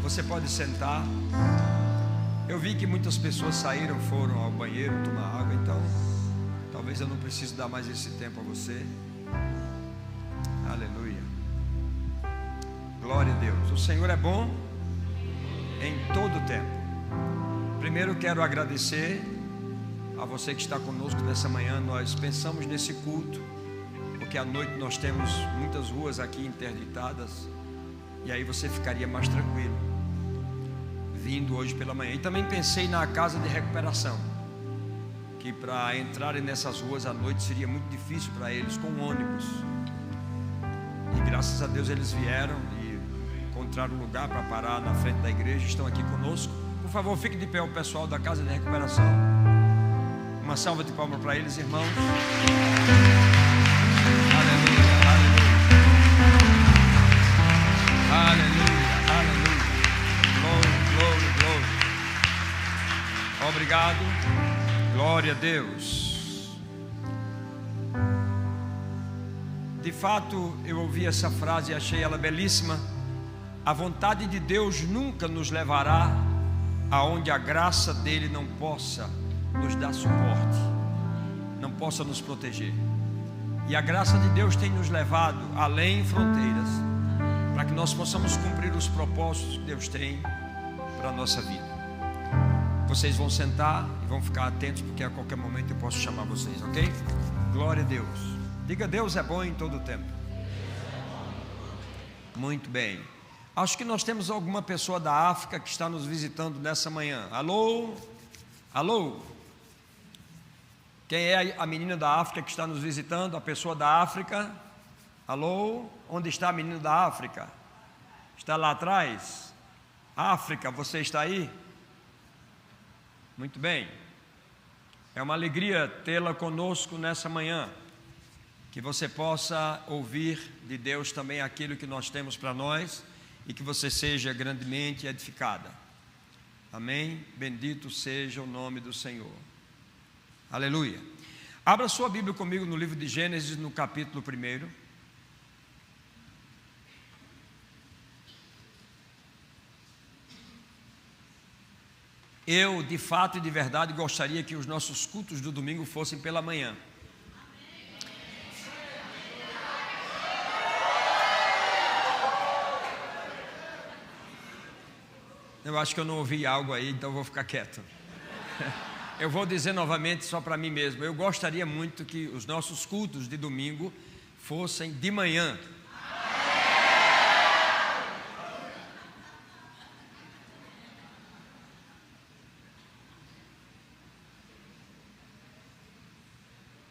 Você pode sentar. Eu vi que muitas pessoas saíram, foram ao banheiro tomar água, então talvez eu não precise dar mais esse tempo a você. Aleluia. Glória a Deus. O Senhor é bom em todo o tempo. Primeiro quero agradecer a você que está conosco nessa manhã. Nós pensamos nesse culto porque à noite nós temos muitas ruas aqui interditadas, e aí você ficaria mais tranquilo vindo hoje pela manhã. E também pensei na casa de recuperação, que para entrarem nessas ruas à noite seria muito difícil para eles com ônibus, e graças a Deus eles vieram e encontraram lugar para parar na frente da igreja, estão aqui conosco. Por favor, fique de pé o pessoal da casa de recuperação. Uma salva de palmas para eles, irmãos. Aleluia, aleluia, aleluia, aleluia. Glória, glória, glória. Obrigado. Glória a Deus. De fato, eu ouvi essa frase e achei ela belíssima. A vontade de Deus nunca nos levará aonde a graça dele não possa nos dar suporte, não possa nos proteger. E a graça de Deus tem nos levado além fronteiras, para que nós possamos cumprir os propósitos que Deus tem para a nossa vida. Vocês vão sentar e vão ficar atentos, porque a qualquer momento eu posso chamar vocês, ok? Glória a Deus. Diga: Deus é bom em todo o tempo. Muito bem. Acho que nós temos alguma pessoa da África que está nos visitando nessa manhã. Alô? Alô? Quem é a menina da África que está nos visitando? A pessoa da África? Alô? Onde está a menina da África? Está lá atrás? África, você está aí? Muito bem. É uma alegria tê-la conosco nessa manhã. Que você possa ouvir de Deus também aquilo que nós temos para nós, e que você seja grandemente edificada. Amém? Bendito seja o nome do Senhor. Aleluia. Abra sua Bíblia comigo no livro de Gênesis, no capítulo 1. Eu, de fato e de verdade, gostaria que os nossos cultos do domingo fossem pela manhã. Eu acho que eu não ouvi algo aí, então eu vou ficar quieto. Eu vou dizer novamente só para mim mesmo. Eu gostaria muito que os nossos cultos de domingo fossem de manhã.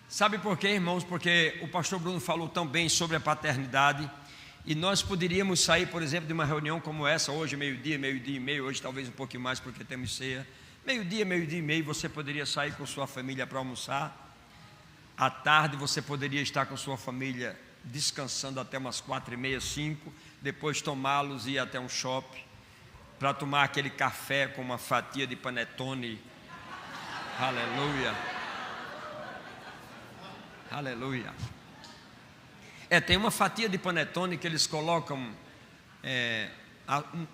Sabe por quê, irmãos? Porque o pastor Bruno falou tão bem sobre a paternidade. E nós poderíamos sair, por exemplo, de uma reunião como essa, hoje meio-dia, meio-dia e meio, hoje talvez um pouquinho mais porque temos ceia. Meio-dia, meio-dia e meio, você poderia sair com sua família para almoçar. À tarde você poderia estar com sua família descansando até umas 4h30, 5. Depois tomá-los e ir até um shopping para tomar aquele café com uma fatia de panetone. Aleluia. Aleluia. Tem uma fatia de panetone que eles colocam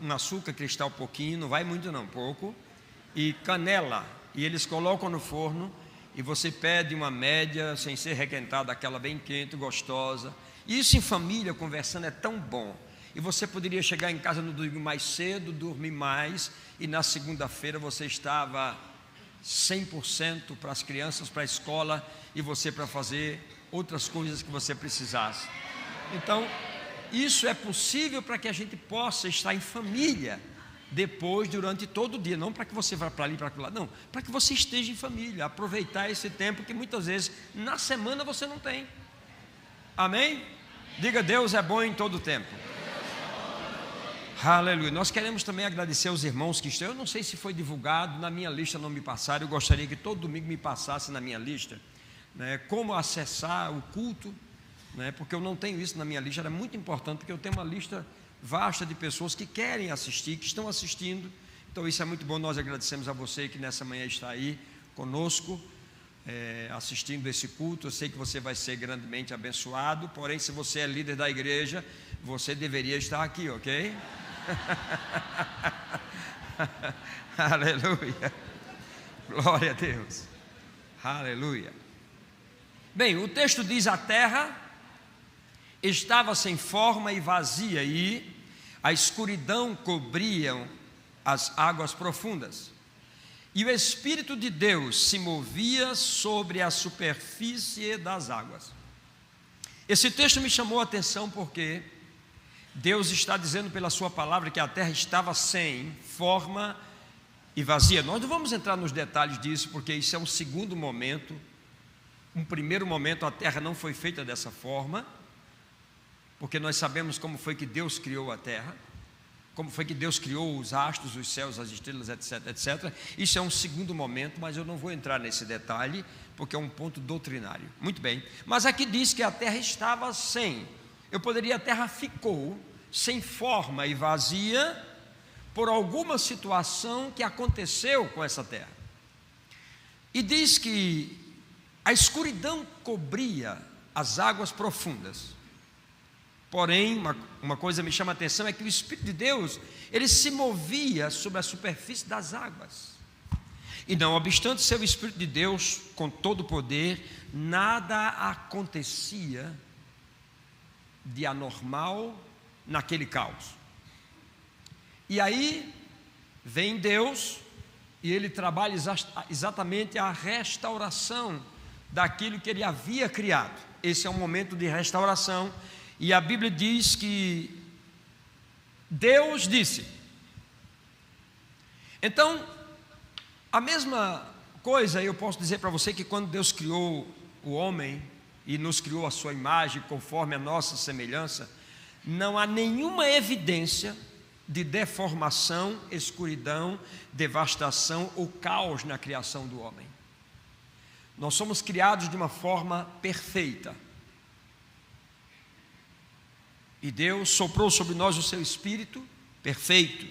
um açúcar cristal pouquinho, não vai muito não, pouco, e canela, e eles colocam no forno, e você pede uma média, sem ser requentada, aquela bem quente, gostosa. Isso em família, conversando, é tão bom. E você poderia chegar em casa no domingo mais cedo, dormir mais, e na segunda-feira você estava 100% para as crianças, para a escola, e você para fazer outras coisas que você precisasse. Então, isso é possível para que a gente possa estar em família depois, durante todo o dia. Não para que você vá para ali, para lá, não, para que você esteja em família, aproveitar esse tempo que muitas vezes na semana você não tem. Amém? Diga: Deus é bom em todo o tempo. Aleluia. Nós queremos também agradecer aos irmãos que estão. Eu não sei se foi divulgado, na minha lista não me passaram. Eu gostaria que todo domingo me passasse na minha lista, né, como acessar o culto, né, porque eu não tenho isso na minha lista. Era muito importante, porque eu tenho uma lista vasta de pessoas que querem assistir, que estão assistindo. Então isso é muito bom. Nós agradecemos a você que nessa manhã está aí conosco, assistindo esse culto. Eu sei que você vai ser grandemente abençoado, porém, se você é líder da igreja, você deveria estar aqui, ok? Aleluia. Glória a Deus. Aleluia. Bem, o texto diz: a terra estava sem forma e vazia, e a escuridão cobria as águas profundas, e o Espírito de Deus se movia sobre a superfície das águas. Esse texto me chamou a atenção porque Deus está dizendo pela sua palavra que a terra estava sem forma e vazia. Nós não vamos entrar nos detalhes disso, porque isso é um segundo momento. Um primeiro momento, a terra não foi feita dessa forma, porque nós sabemos como foi que Deus criou a terra, como foi que Deus criou os astros, os céus, as estrelas, etc, etc. Isso é um segundo momento, mas eu não vou entrar nesse detalhe, porque é um ponto doutrinário. Muito bem, mas aqui diz que a terra estava sem. Eu poderia, a terra ficou sem forma e vazia por alguma situação que aconteceu com essa terra. E diz que a escuridão cobria as águas profundas. Porém, uma coisa me chama a atenção, é que o Espírito de Deus, ele se movia sobre a superfície das águas. E não obstante ser o Espírito de Deus com todo o poder, nada acontecia de anormal naquele caos. E aí vem Deus e ele trabalha exatamente a restauração daquilo que ele havia criado. Esse é um momento de restauração, e a Bíblia diz que Deus disse. Então, a mesma coisa eu posso dizer para você, que quando Deus criou o homem e nos criou a sua imagem conforme a nossa semelhança, não há nenhuma evidência de deformação, escuridão, devastação ou caos na criação do homem. Nós somos criados de uma forma perfeita. E Deus soprou sobre nós o seu Espírito perfeito.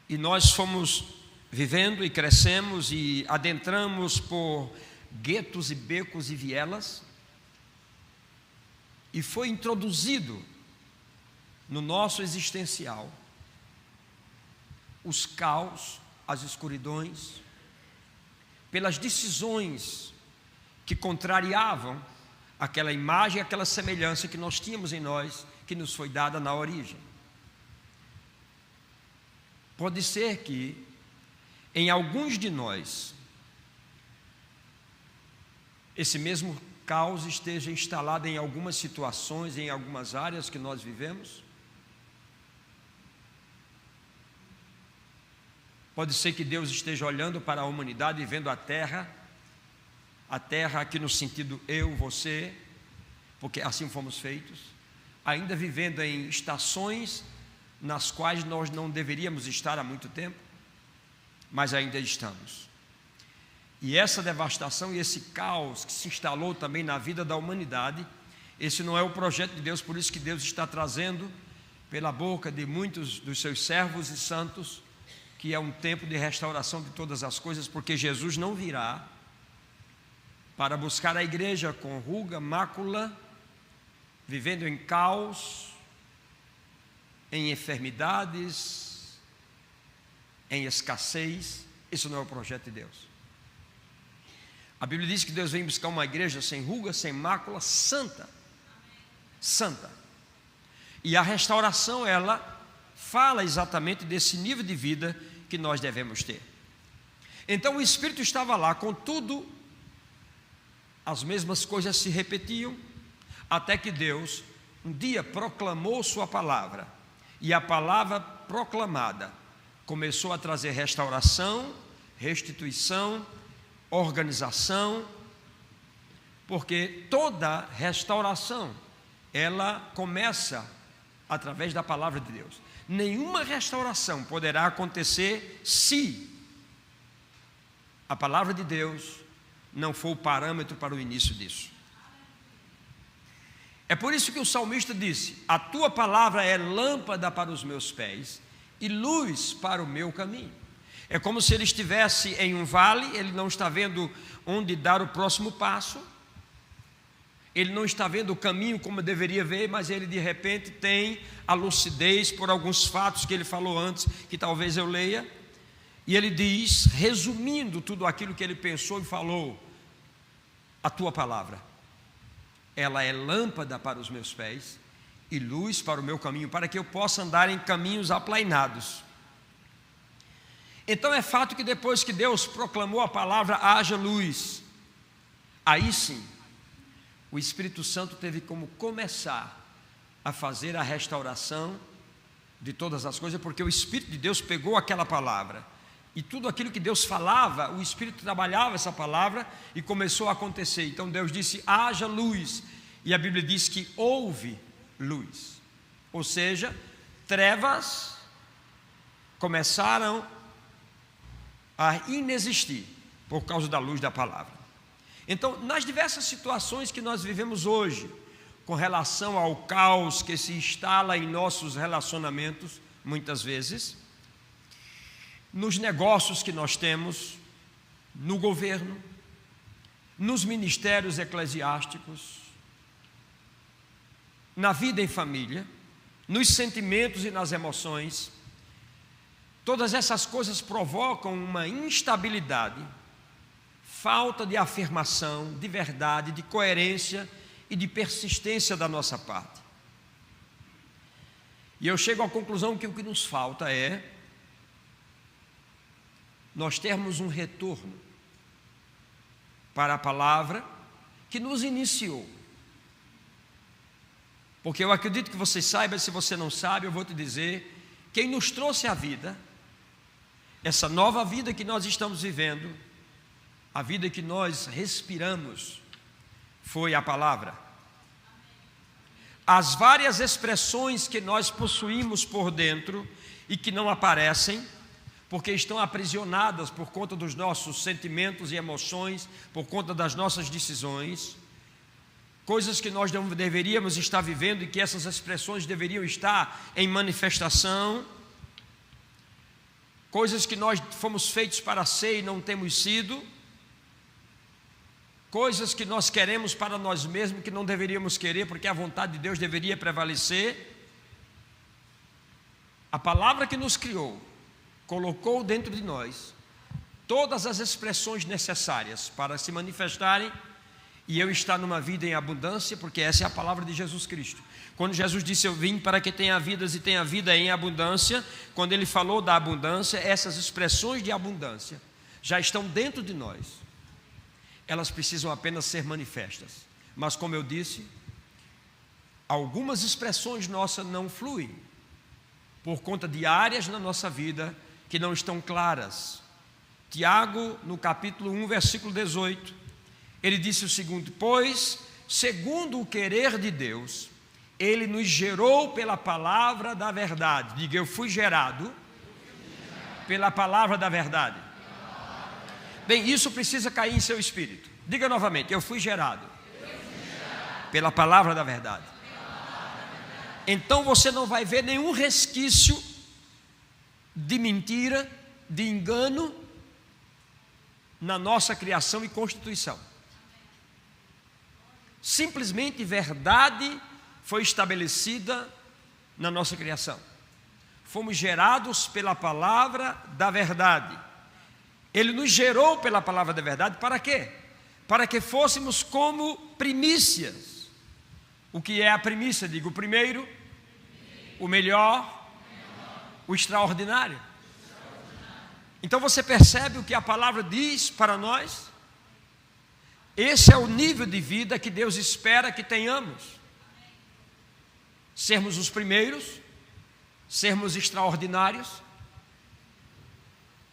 E nós fomos vivendo e crescemos e adentramos por guetos e becos e vielas. E foi introduzido no nosso existencial os caos, as escuridões, pelas decisões que contrariavam aquela imagem, aquela semelhança que nós tínhamos em nós, que nos foi dada na origem. Pode ser que em alguns de nós esse mesmo caos esteja instalado em algumas situações, em algumas áreas que nós vivemos. Pode ser que Deus esteja olhando para a humanidade e vendo a terra aqui no sentido eu, você, porque assim fomos feitos, ainda vivendo em estações nas quais nós não deveríamos estar há muito tempo, mas ainda estamos. E essa devastação e esse caos que se instalou também na vida da humanidade, esse não é o projeto de Deus. Por isso que Deus está trazendo pela boca de muitos dos seus servos e santos, que é um tempo de restauração de todas as coisas, porque Jesus não virá para buscar a igreja com ruga, mácula, vivendo em caos, em enfermidades, em escassez. Isso não é o projeto de Deus. A Bíblia diz que Deus vem buscar uma igreja sem ruga, sem mácula, santa. Santa. E a restauração, ela fala exatamente desse nível de vida que nós devemos ter. Então o Espírito estava lá, contudo, as mesmas coisas se repetiam, até que Deus um dia proclamou sua palavra, e a palavra proclamada começou a trazer restauração, restituição, organização, porque toda restauração, ela começa através da palavra de Deus. Nenhuma restauração poderá acontecer se a palavra de Deus não for o parâmetro para o início disso. É por isso que o salmista disse: a tua palavra é lâmpada para os meus pés e luz para o meu caminho. É como se ele estivesse em um vale, ele não está vendo onde dar o próximo passo, Ele não está vendo o caminho como deveria ver, mas ele de repente tem a lucidez por alguns fatos que ele falou antes, que talvez eu leia. E ele diz, resumindo tudo aquilo que ele pensou e falou: a tua palavra, ela é lâmpada para os meus pés e luz para o meu caminho, para que eu possa andar em caminhos aplainados. Então é fato que depois que Deus proclamou a palavra, haja luz, aí sim, o Espírito Santo teve como começar a fazer a restauração de todas as coisas, porque o Espírito de Deus pegou aquela palavra, e tudo aquilo que Deus falava, o Espírito trabalhava essa palavra e começou a acontecer. Então Deus disse, haja luz, e a Bíblia diz que houve luz, ou seja, trevas começaram a inexistir por causa da luz da palavra. Então, nas diversas situações que nós vivemos hoje, com relação ao caos que se instala em nossos relacionamentos, muitas vezes, nos negócios que nós temos, no governo, nos ministérios eclesiásticos, na vida em família, nos sentimentos e nas emoções, todas essas coisas provocam uma instabilidade, falta de afirmação, de verdade, de coerência e de persistência da nossa parte. E eu chego à conclusão que o que nos falta é nós termos um retorno para a palavra que nos iniciou. Porque eu acredito que você saiba, se você não sabe, eu vou te dizer, quem nos trouxe a vida, essa nova vida que nós estamos vivendo, a vida que nós respiramos, foi a palavra. As várias expressões que nós possuímos por dentro e que não aparecem, porque estão aprisionadas por conta dos nossos sentimentos e emoções, por conta das nossas decisões, coisas que nós não deveríamos estar vivendo e que essas expressões deveriam estar em manifestação, coisas que nós fomos feitos para ser e não temos sido, coisas que nós queremos para nós mesmos que não deveríamos querer, porque a vontade de Deus deveria prevalecer. A palavra que nos criou, colocou dentro de nós todas as expressões necessárias para se manifestarem e eu estar numa vida em abundância, porque essa é a palavra de Jesus Cristo. Quando Jesus disse, eu vim para que tenha vidas e tenha vida em abundância, quando ele falou da abundância, essas expressões de abundância já estão dentro de nós. Elas precisam apenas ser manifestas. Mas como eu disse, algumas expressões nossas não fluem, por conta de áreas na nossa vida que não estão claras. Tiago, no capítulo 1, versículo 18, ele disse o seguinte, pois, segundo o querer de Deus, Ele nos gerou pela palavra da verdade. Diga, eu fui gerado pela palavra da verdade. Bem, isso precisa cair em seu espírito. Diga novamente, eu fui gerado pela palavra da verdade. Então você não vai ver nenhum resquício de mentira, de engano na nossa criação e constituição. Simplesmente verdade foi estabelecida na nossa criação. Fomos gerados pela palavra da verdade. Ele nos gerou pela palavra da verdade para quê? Para que fôssemos como primícias. O que é a primícia? Digo, o primeiro, o melhor, o extraordinário. Então você percebe o que a palavra diz para nós? Esse é o nível de vida que Deus espera que tenhamos. Sermos os primeiros, sermos extraordinários.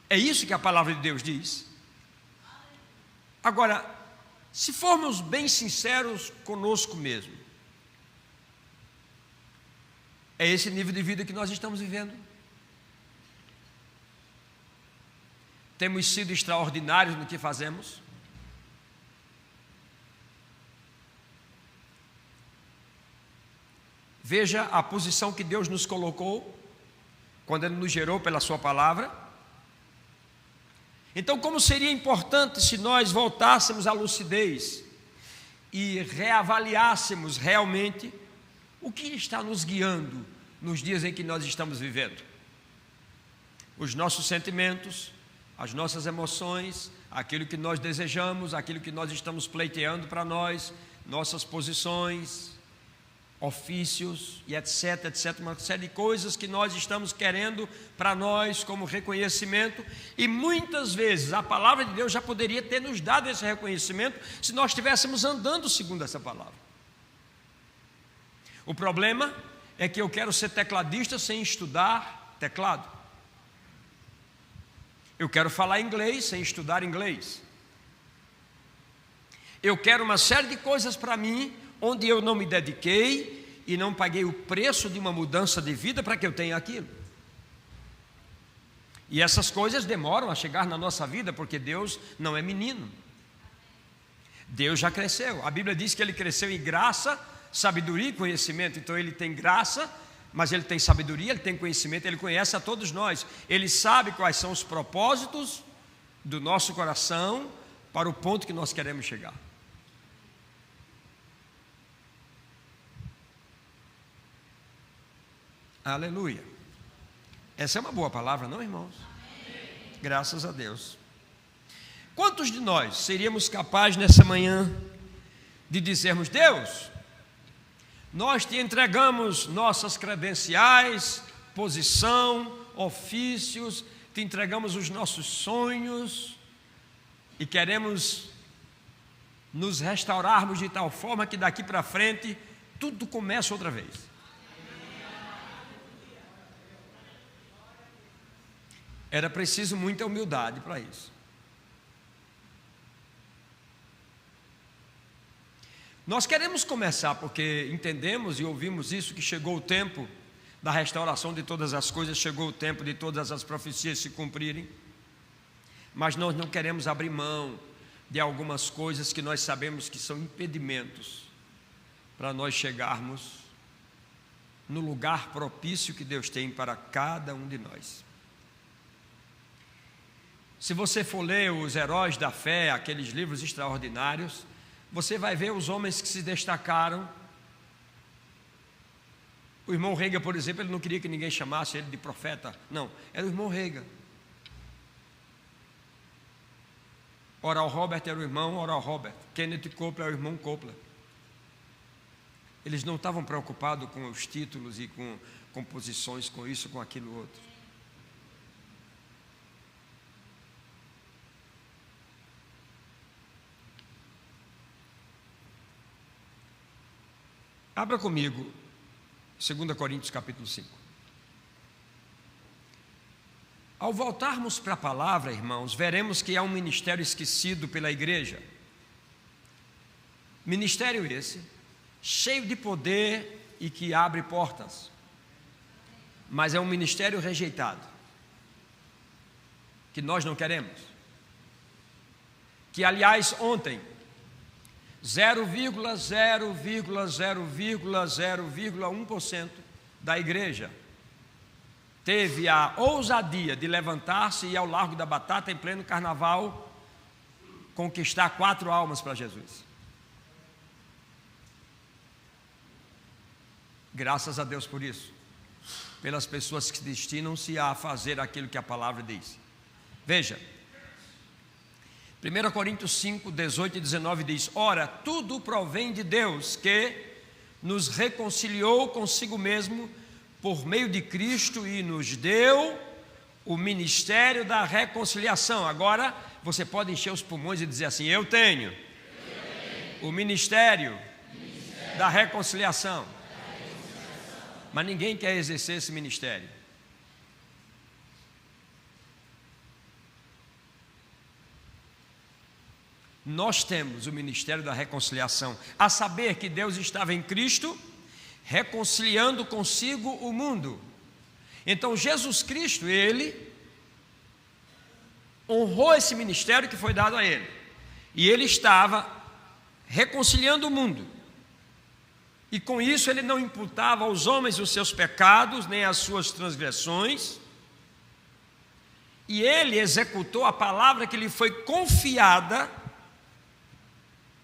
É isso que a palavra de Deus diz. Agora, se formos bem sinceros conosco mesmo, é esse nível de vida que nós estamos vivendo? Temos sido extraordinários no que fazemos? Veja a posição que Deus nos colocou quando Ele nos gerou pela sua palavra. Então, como seria importante se nós voltássemos à lucidez e reavaliássemos realmente o que está nos guiando nos dias em que nós estamos vivendo. Os nossos sentimentos, as nossas emoções, aquilo que nós desejamos, aquilo que nós estamos pleiteando para nós, nossas posições, ofícios e etc, etc, uma série de coisas que nós estamos querendo para nós como reconhecimento, e muitas vezes a palavra de Deus já poderia ter nos dado esse reconhecimento se nós estivéssemos andando segundo essa palavra. O problema é que eu quero ser tecladista sem estudar teclado. Eu quero falar inglês sem estudar inglês. Eu quero uma série de coisas para mim, onde eu não me dediquei e não paguei o preço de uma mudança de vida para que eu tenha aquilo. E essas coisas demoram a chegar na nossa vida, porque Deus não é menino. Deus já cresceu. A Bíblia diz que Ele cresceu em graça, sabedoria e conhecimento. Então Ele tem graça, mas Ele tem sabedoria, Ele tem conhecimento, Ele conhece a todos nós. Ele sabe quais são os propósitos do nosso coração para o ponto que nós queremos chegar. Aleluia. Essa é uma boa palavra, não, irmãos? Amém. Graças a Deus. Quantos de nós seríamos capazes nessa manhã de dizermos: Deus, nós te entregamos nossas credenciais, posição, ofícios, te entregamos os nossos sonhos e queremos nos restaurarmos de tal forma que daqui para frente tudo começa outra vez. Era preciso muita humildade para isso. Nós queremos começar porque entendemos e ouvimos isso, que chegou o tempo da restauração de todas as coisas, chegou o tempo de todas as profecias se cumprirem, mas nós não queremos abrir mão de algumas coisas que nós sabemos que são impedimentos para nós chegarmos no lugar propício que Deus tem para cada um de nós. Se você for ler os heróis da fé, aqueles livros extraordinários, você vai ver os homens que se destacaram. O irmão Reagan, por exemplo, ele não queria que ninguém chamasse ele de profeta, não, era o irmão Reagan. Oral Robert era o irmão Oral Robert, Kenneth Copeland era o irmão Copeland. Eles não estavam preocupados com os títulos e com posições, com isso, com aquilo outro. Abra comigo 2 Coríntios capítulo 5. Ao voltarmos para a palavra, irmãos, veremos que há um ministério esquecido pela igreja. Ministério esse, cheio de poder e que abre portas. Mas é um ministério rejeitado, que nós não queremos. Que, aliás, ontem 0,0,0,0,1% da igreja teve a ousadia de levantar-se e ir ao Largo da Batata em pleno carnaval conquistar 4 almas para Jesus. Graças a Deus por isso, pelas pessoas que destinam-se a fazer aquilo que a palavra diz. Veja, 1 Coríntios 5, 18 e 19 diz: ora, tudo provém de Deus, que nos reconciliou consigo mesmo por meio de Cristo e nos deu o ministério da reconciliação. Agora você pode encher os pulmões e dizer assim: eu tenho o ministério da reconciliação. Mas ninguém quer exercer esse ministério. Nós temos o ministério da reconciliação, a saber que Deus estava em Cristo, reconciliando consigo o mundo. Então Jesus Cristo, Ele honrou esse ministério que foi dado a Ele, e Ele estava reconciliando o mundo, e com isso Ele não imputava aos homens os seus pecados, nem as suas transgressões, e Ele executou a palavra que lhe foi confiada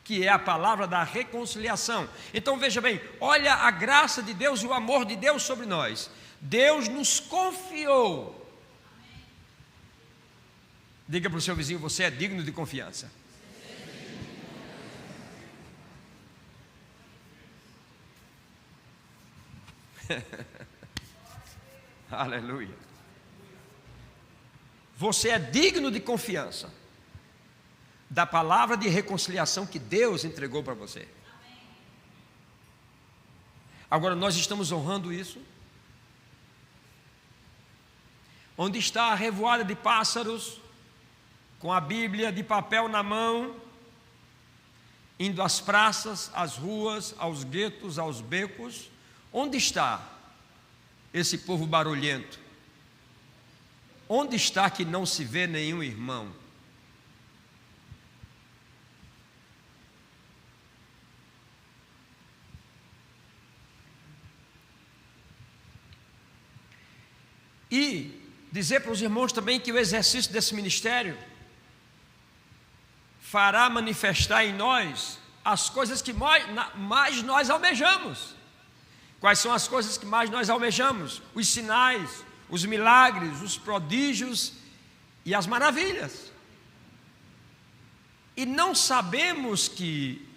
que é a palavra da reconciliação. Então veja bem, olha a graça de Deus e o amor de Deus sobre nós. Deus nos confiou. Diga para o seu vizinho: você é digno de confiança. Aleluia. Você é digno de confiança da palavra de reconciliação que Deus entregou para você. Agora, nós estamos honrando isso? Onde está a revoada de pássaros com a Bíblia de papel na mão, indo às praças, às ruas, aos guetos, aos becos? Onde está esse povo barulhento? Onde está que não se vê nenhum irmão? E dizer para os irmãos também que o exercício desse ministério fará manifestar em nós as coisas que mais nós almejamos. Quais são as coisas que mais nós almejamos? Os sinais, os milagres, os prodígios e as maravilhas. E não sabemos que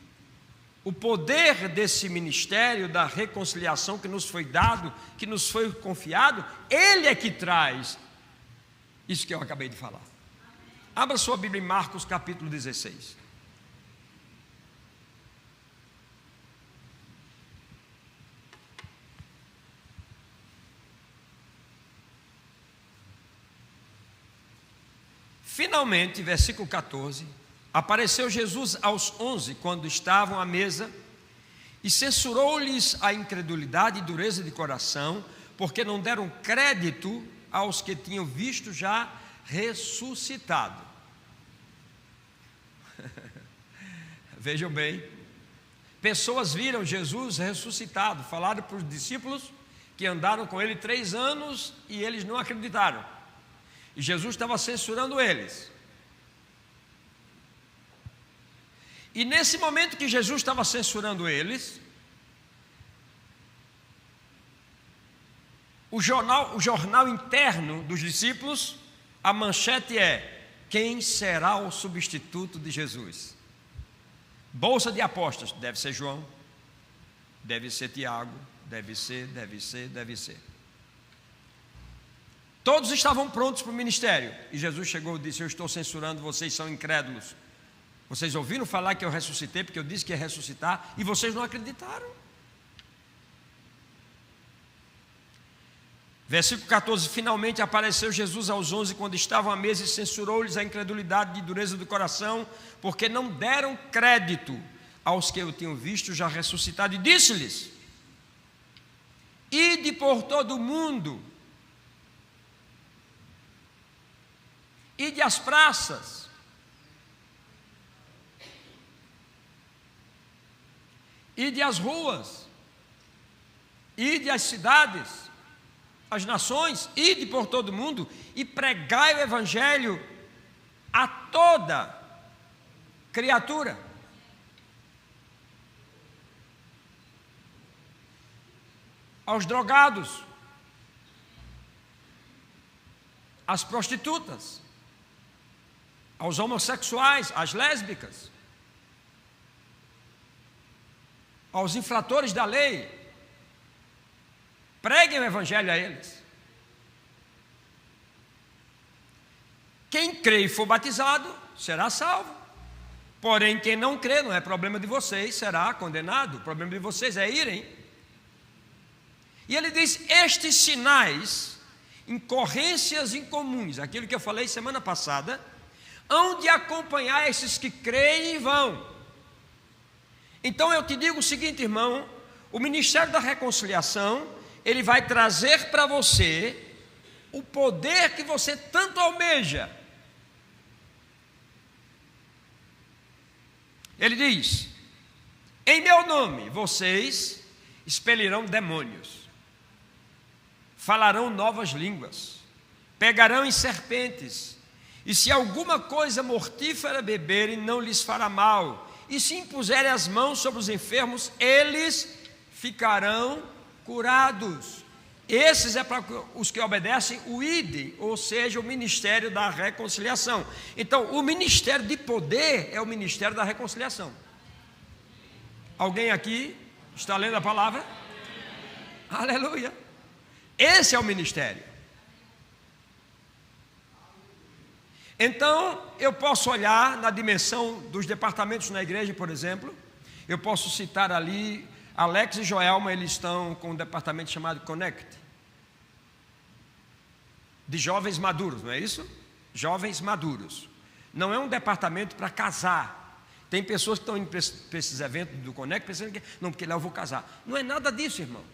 o poder desse ministério da reconciliação que nos foi dado, que nos foi confiado, ele é que traz isso que eu acabei de falar. Abra sua Bíblia em Marcos capítulo 16. Finalmente, versículo 14, apareceu Jesus aos 11, quando estavam à mesa, e censurou-lhes a incredulidade e dureza de coração, porque não deram crédito aos que tinham visto já ressuscitado. Vejam bem, pessoas viram Jesus ressuscitado, falaram para os discípulos que andaram com ele 3 anos e eles não acreditaram. E Jesus estava censurando eles. E nesse momento que Jesus estava censurando eles, o jornal interno dos discípulos, a manchete é: quem será o substituto de Jesus? Bolsa de apostas, deve ser João, deve ser Tiago, deve ser. Todos estavam prontos para o ministério. E Jesus chegou e disse: eu estou censurando, vocês são incrédulos. Vocês ouviram falar que eu ressuscitei, porque eu disse que ia ressuscitar, e vocês não acreditaram. Versículo 14, finalmente apareceu Jesus aos 11, quando estavam à mesa, e censurou-lhes a incredulidade e dureza do coração, porque não deram crédito aos que o tinham visto já ressuscitado, e disse-lhes: ide por todo o mundo, ide às praças, ide às ruas, ide às cidades, às nações, ide por todo o mundo e pregai o evangelho a toda criatura. Aos drogados, às prostitutas, aos homossexuais, às lésbicas, aos infratores da lei. Preguem o evangelho a eles. Quem crê e for batizado será salvo. Porém, quem não crê, não é problema de vocês, será condenado. O problema de vocês é irem. E ele diz: estes sinais, incorrências incomuns, aquilo que eu falei semana passada, hão de acompanhar esses que creem e vão. Então eu te digo o seguinte, irmão: o ministério da reconciliação, ele vai trazer para você o poder que você tanto almeja. Ele diz: em meu nome vocês expelirão demônios, falarão novas línguas, pegarão em serpentes, e se alguma coisa mortífera beberem, não lhes fará mal, e se impuserem as mãos sobre os enfermos, eles ficarão curados. Esses é para os que obedecem o ID, ou seja, o ministério da reconciliação. Então, o ministério de poder é o ministério da reconciliação. Alguém aqui está lendo a palavra? Aleluia! Esse é o ministério. Então, eu posso olhar na dimensão dos departamentos na igreja, por exemplo. Eu posso citar ali, Alex e Joelma, eles estão com um departamento chamado Connect, de jovens maduros, não é isso? Jovens maduros. Não é um departamento para casar. Tem pessoas que estão indo para esses eventos do Connect pensando que, não, porque lá eu vou casar. Não é nada disso, irmão.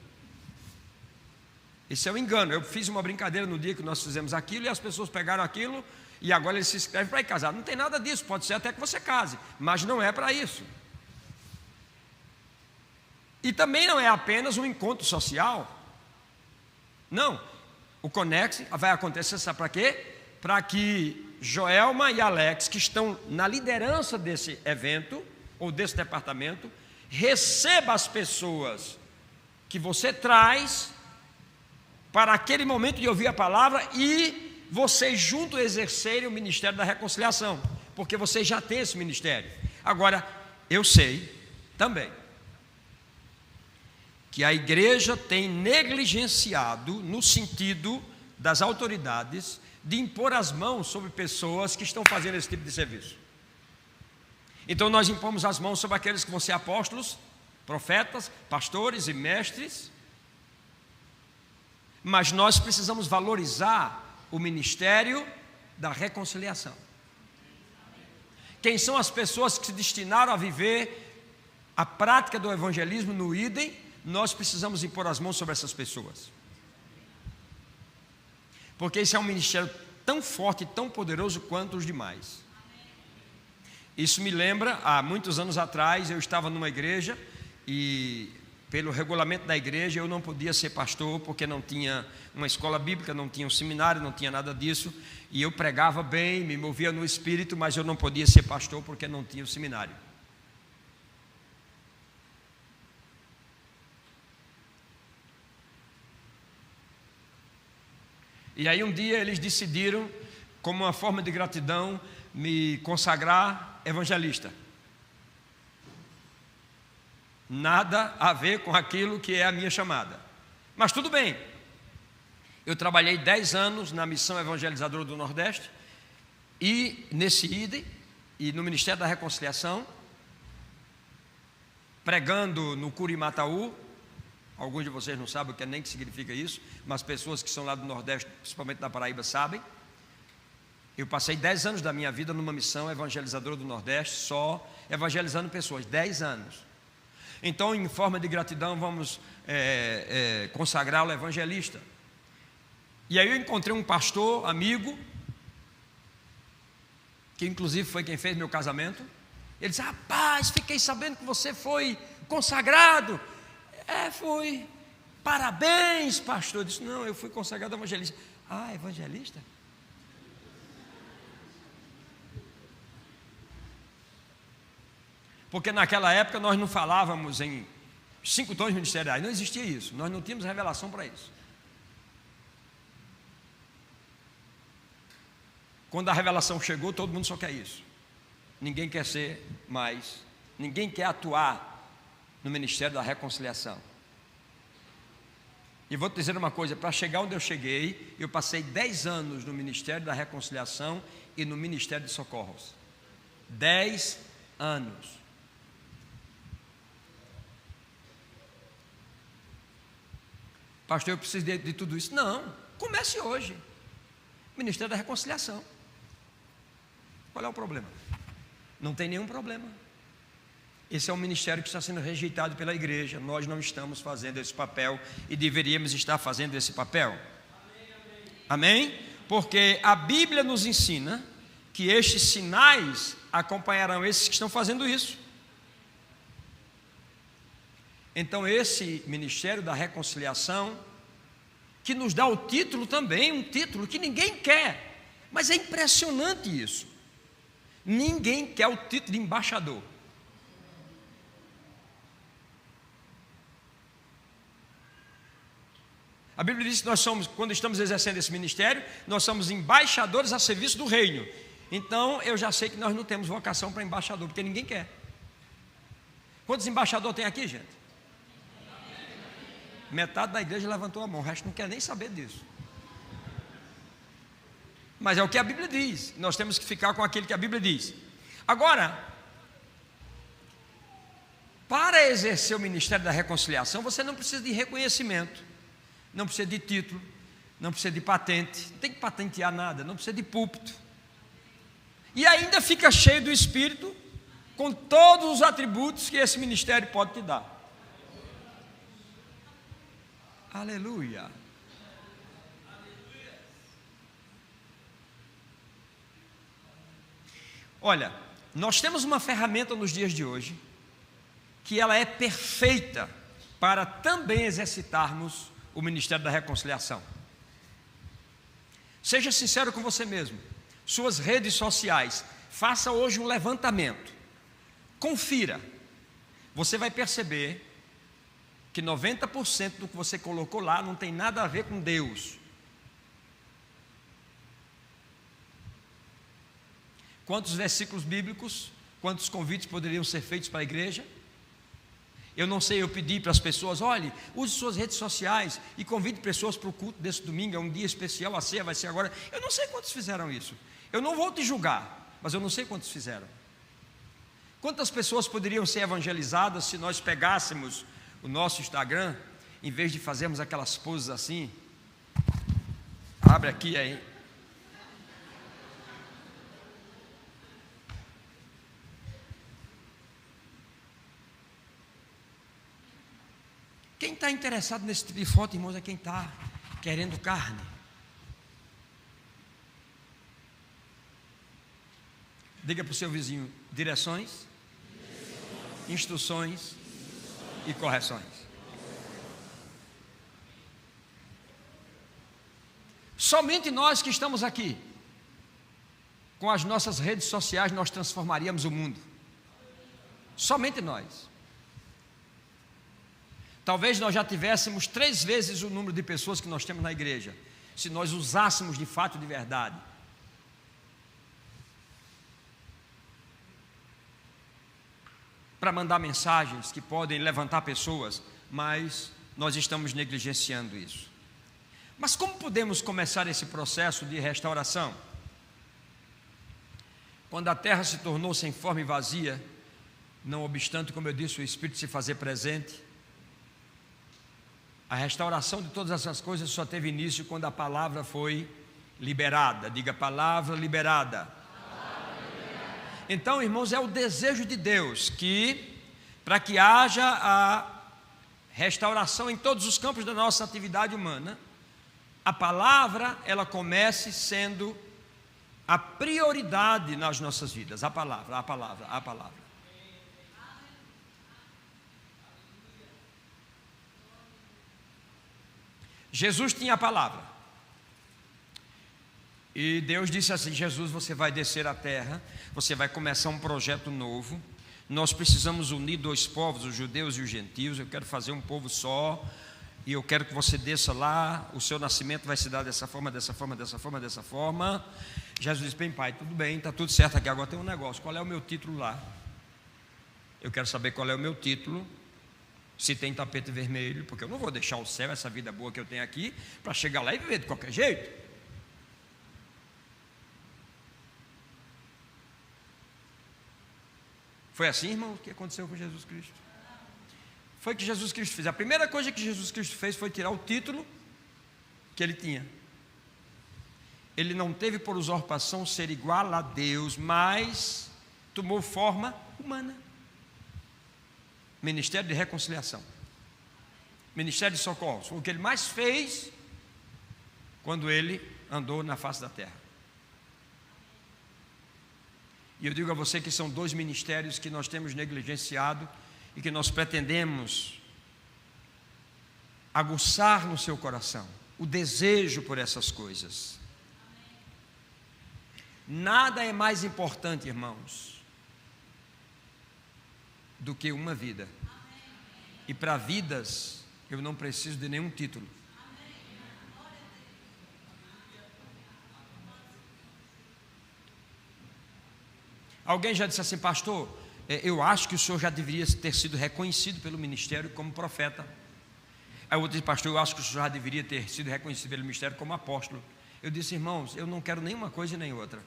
Esse é um engano. Eu fiz uma brincadeira no dia que nós fizemos aquilo e as pessoas pegaram aquilo e agora eles se inscrevem para ir casar. Não tem nada disso, pode ser até que você case, mas não é para isso. E também não é apenas um encontro social. Não, o Connect vai acontecer, sabe para quê? Para que Joelma e Alex, que estão na liderança desse evento, ou desse departamento, receba as pessoas que você traz para aquele momento de ouvir a palavra e vocês juntos exercerem o ministério da reconciliação, porque vocês já têm esse ministério. Agora, eu sei também que a igreja tem negligenciado, no sentido das autoridades, de impor as mãos sobre pessoas que estão fazendo esse tipo de serviço. Então nós impomos as mãos sobre aqueles que vão ser apóstolos, profetas, pastores e mestres, mas nós precisamos valorizar o ministério da reconciliação. Quem são as pessoas que se destinaram a viver a prática do evangelismo no idem? Nós precisamos impor as mãos sobre essas pessoas, porque esse é um ministério tão forte e tão poderoso quanto os demais. Isso me lembra, há muitos anos atrás, eu estava numa igreja e, pelo regulamento da igreja, eu não podia ser pastor, porque não tinha uma escola bíblica, não tinha um seminário, não tinha nada disso, e eu pregava bem, me movia no espírito, mas eu não podia ser pastor, porque não tinha o seminário. E aí um dia eles decidiram, como uma forma de gratidão, me consagrar evangelista. Nada a ver com aquilo que é a minha chamada. Mas tudo bem. Eu trabalhei 10 anos na missão evangelizadora do Nordeste, e nesse idem, e no Ministério da Reconciliação, pregando no Curimataú. Alguns de vocês não sabem o que nem que significa isso, mas pessoas que são lá do Nordeste, principalmente da Paraíba, sabem. Eu passei 10 anos da minha vida numa missão evangelizadora do Nordeste, só evangelizando pessoas, 10 anos. Então, em forma de gratidão, vamos consagrá-lo evangelista. E aí eu encontrei um pastor, amigo, que inclusive foi quem fez meu casamento. Ele disse: rapaz, fiquei sabendo que você foi consagrado. Fui. Parabéns, pastor. Eu disse: não, eu fui consagrado evangelista. Ah, evangelista? Porque naquela época nós não falávamos em 5 dons ministeriais, não existia isso, nós não tínhamos revelação para isso. Quando a revelação chegou, todo mundo só quer isso. Ninguém quer ser mais, ninguém quer atuar no ministério da reconciliação. E vou te dizer uma coisa: para chegar onde eu cheguei, eu passei 10 anos no ministério da reconciliação e no ministério de socorros. 10 anos. Pastor, eu preciso de tudo isso. Não, comece hoje. Ministério da reconciliação. Qual é o problema? Não tem nenhum problema. Esse é um ministério que está sendo rejeitado pela igreja. Nós não estamos fazendo esse papel e deveríamos estar fazendo esse papel. Amém? Porque a Bíblia nos ensina que estes sinais acompanharão esses que estão fazendo isso. Então esse ministério da reconciliação, que nos dá o título também, um título que ninguém quer, mas é impressionante isso. Ninguém quer o título de embaixador. A Bíblia diz que nós somos, quando estamos exercendo esse ministério, nós somos embaixadores a serviço do reino. Então eu já sei que nós não temos vocação para embaixador, porque ninguém quer. Quantos embaixadores tem aqui, gente? Metade da igreja levantou a mão, o resto não quer nem saber disso. Mas é o que a Bíblia diz, nós temos que ficar com aquele que a Bíblia diz. Agora, para exercer o ministério da reconciliação, você não precisa de reconhecimento, não precisa de título, não precisa de patente, não tem que patentear nada, não precisa de púlpito. E ainda fica cheio do Espírito, com todos os atributos que esse ministério pode te dar. Aleluia. Olha, nós temos uma ferramenta nos dias de hoje, que ela é perfeita para também exercitarmos o ministério da reconciliação. Seja sincero com você mesmo. Suas redes sociais, faça hoje um levantamento, confira, você vai perceber que 90% do que você colocou lá não tem nada a ver com Deus. Quantos versículos bíblicos, quantos convites poderiam ser feitos para a igreja? Eu não sei, eu pedi para as pessoas, olhe, use suas redes sociais e convide pessoas para o culto desse domingo, é um dia especial, a ceia vai ser agora. Eu não sei quantos fizeram isso. Eu não vou te julgar, mas eu não sei quantos fizeram. Quantas pessoas poderiam ser evangelizadas se nós pegássemos o nosso Instagram, em vez de fazermos aquelas poses assim? Abre aqui aí. Quem está interessado nesse tipo de foto, irmãos, é quem está querendo carne. Diga para o seu vizinho: direções, instruções e correções. Somente nós que estamos aqui, com as nossas redes sociais, nós transformaríamos o mundo. Somente nós. Talvez nós já tivéssemos 3 vezes o número de pessoas que nós temos na igreja, se nós usássemos de fato, de verdade. Para mandar mensagens que podem levantar pessoas, mas nós estamos negligenciando isso. Mas como podemos começar esse processo de restauração? Quando a terra se tornou sem forma e vazia, não obstante, como eu disse, o Espírito se fazer presente, a restauração de todas essas coisas só teve início quando a palavra foi liberada. Diga: palavra liberada. Então, irmãos, é o desejo de Deus que, para que haja a restauração em todos os campos da nossa atividade humana, a palavra, ela comece sendo a prioridade nas nossas vidas. A palavra, a palavra, a palavra. Jesus tinha a palavra. E Deus disse assim: Jesus, você vai descer à terra, você vai começar um projeto novo. Nós precisamos unir 2 povos, os judeus e os gentios. Eu quero fazer um povo só, e eu quero que você desça lá. O seu nascimento vai se dar dessa forma, dessa forma, dessa forma, dessa forma. Jesus disse: bem, pai, tudo bem, está tudo certo aqui. Agora tem um negócio: qual é o meu título lá? Eu quero saber qual é o meu título, se tem tapete vermelho, porque eu não vou deixar o céu, essa vida boa que eu tenho aqui, para chegar lá e viver de qualquer jeito. Foi assim, irmão, que aconteceu com Jesus Cristo. Foi o que Jesus Cristo fez. A primeira coisa que Jesus Cristo fez foi tirar o título que ele tinha. Ele não teve por usurpação ser igual a Deus, mas tomou forma humana. Ministério de reconciliação, ministério de socorro, foi o que ele mais fez quando ele andou na face da terra. E eu digo a você que são 2 ministérios que nós temos negligenciado e que nós pretendemos aguçar no seu coração o desejo por essas coisas. Nada é mais importante, irmãos, do que uma vida. E para vidas eu não preciso de nenhum título. Alguém já disse assim: pastor, eu acho que o senhor já deveria ter sido reconhecido pelo ministério como profeta. Aí outro disse: pastor, eu acho que o senhor já deveria ter sido reconhecido pelo ministério como apóstolo. Eu disse: irmãos, eu não quero nenhuma coisa e nem outra,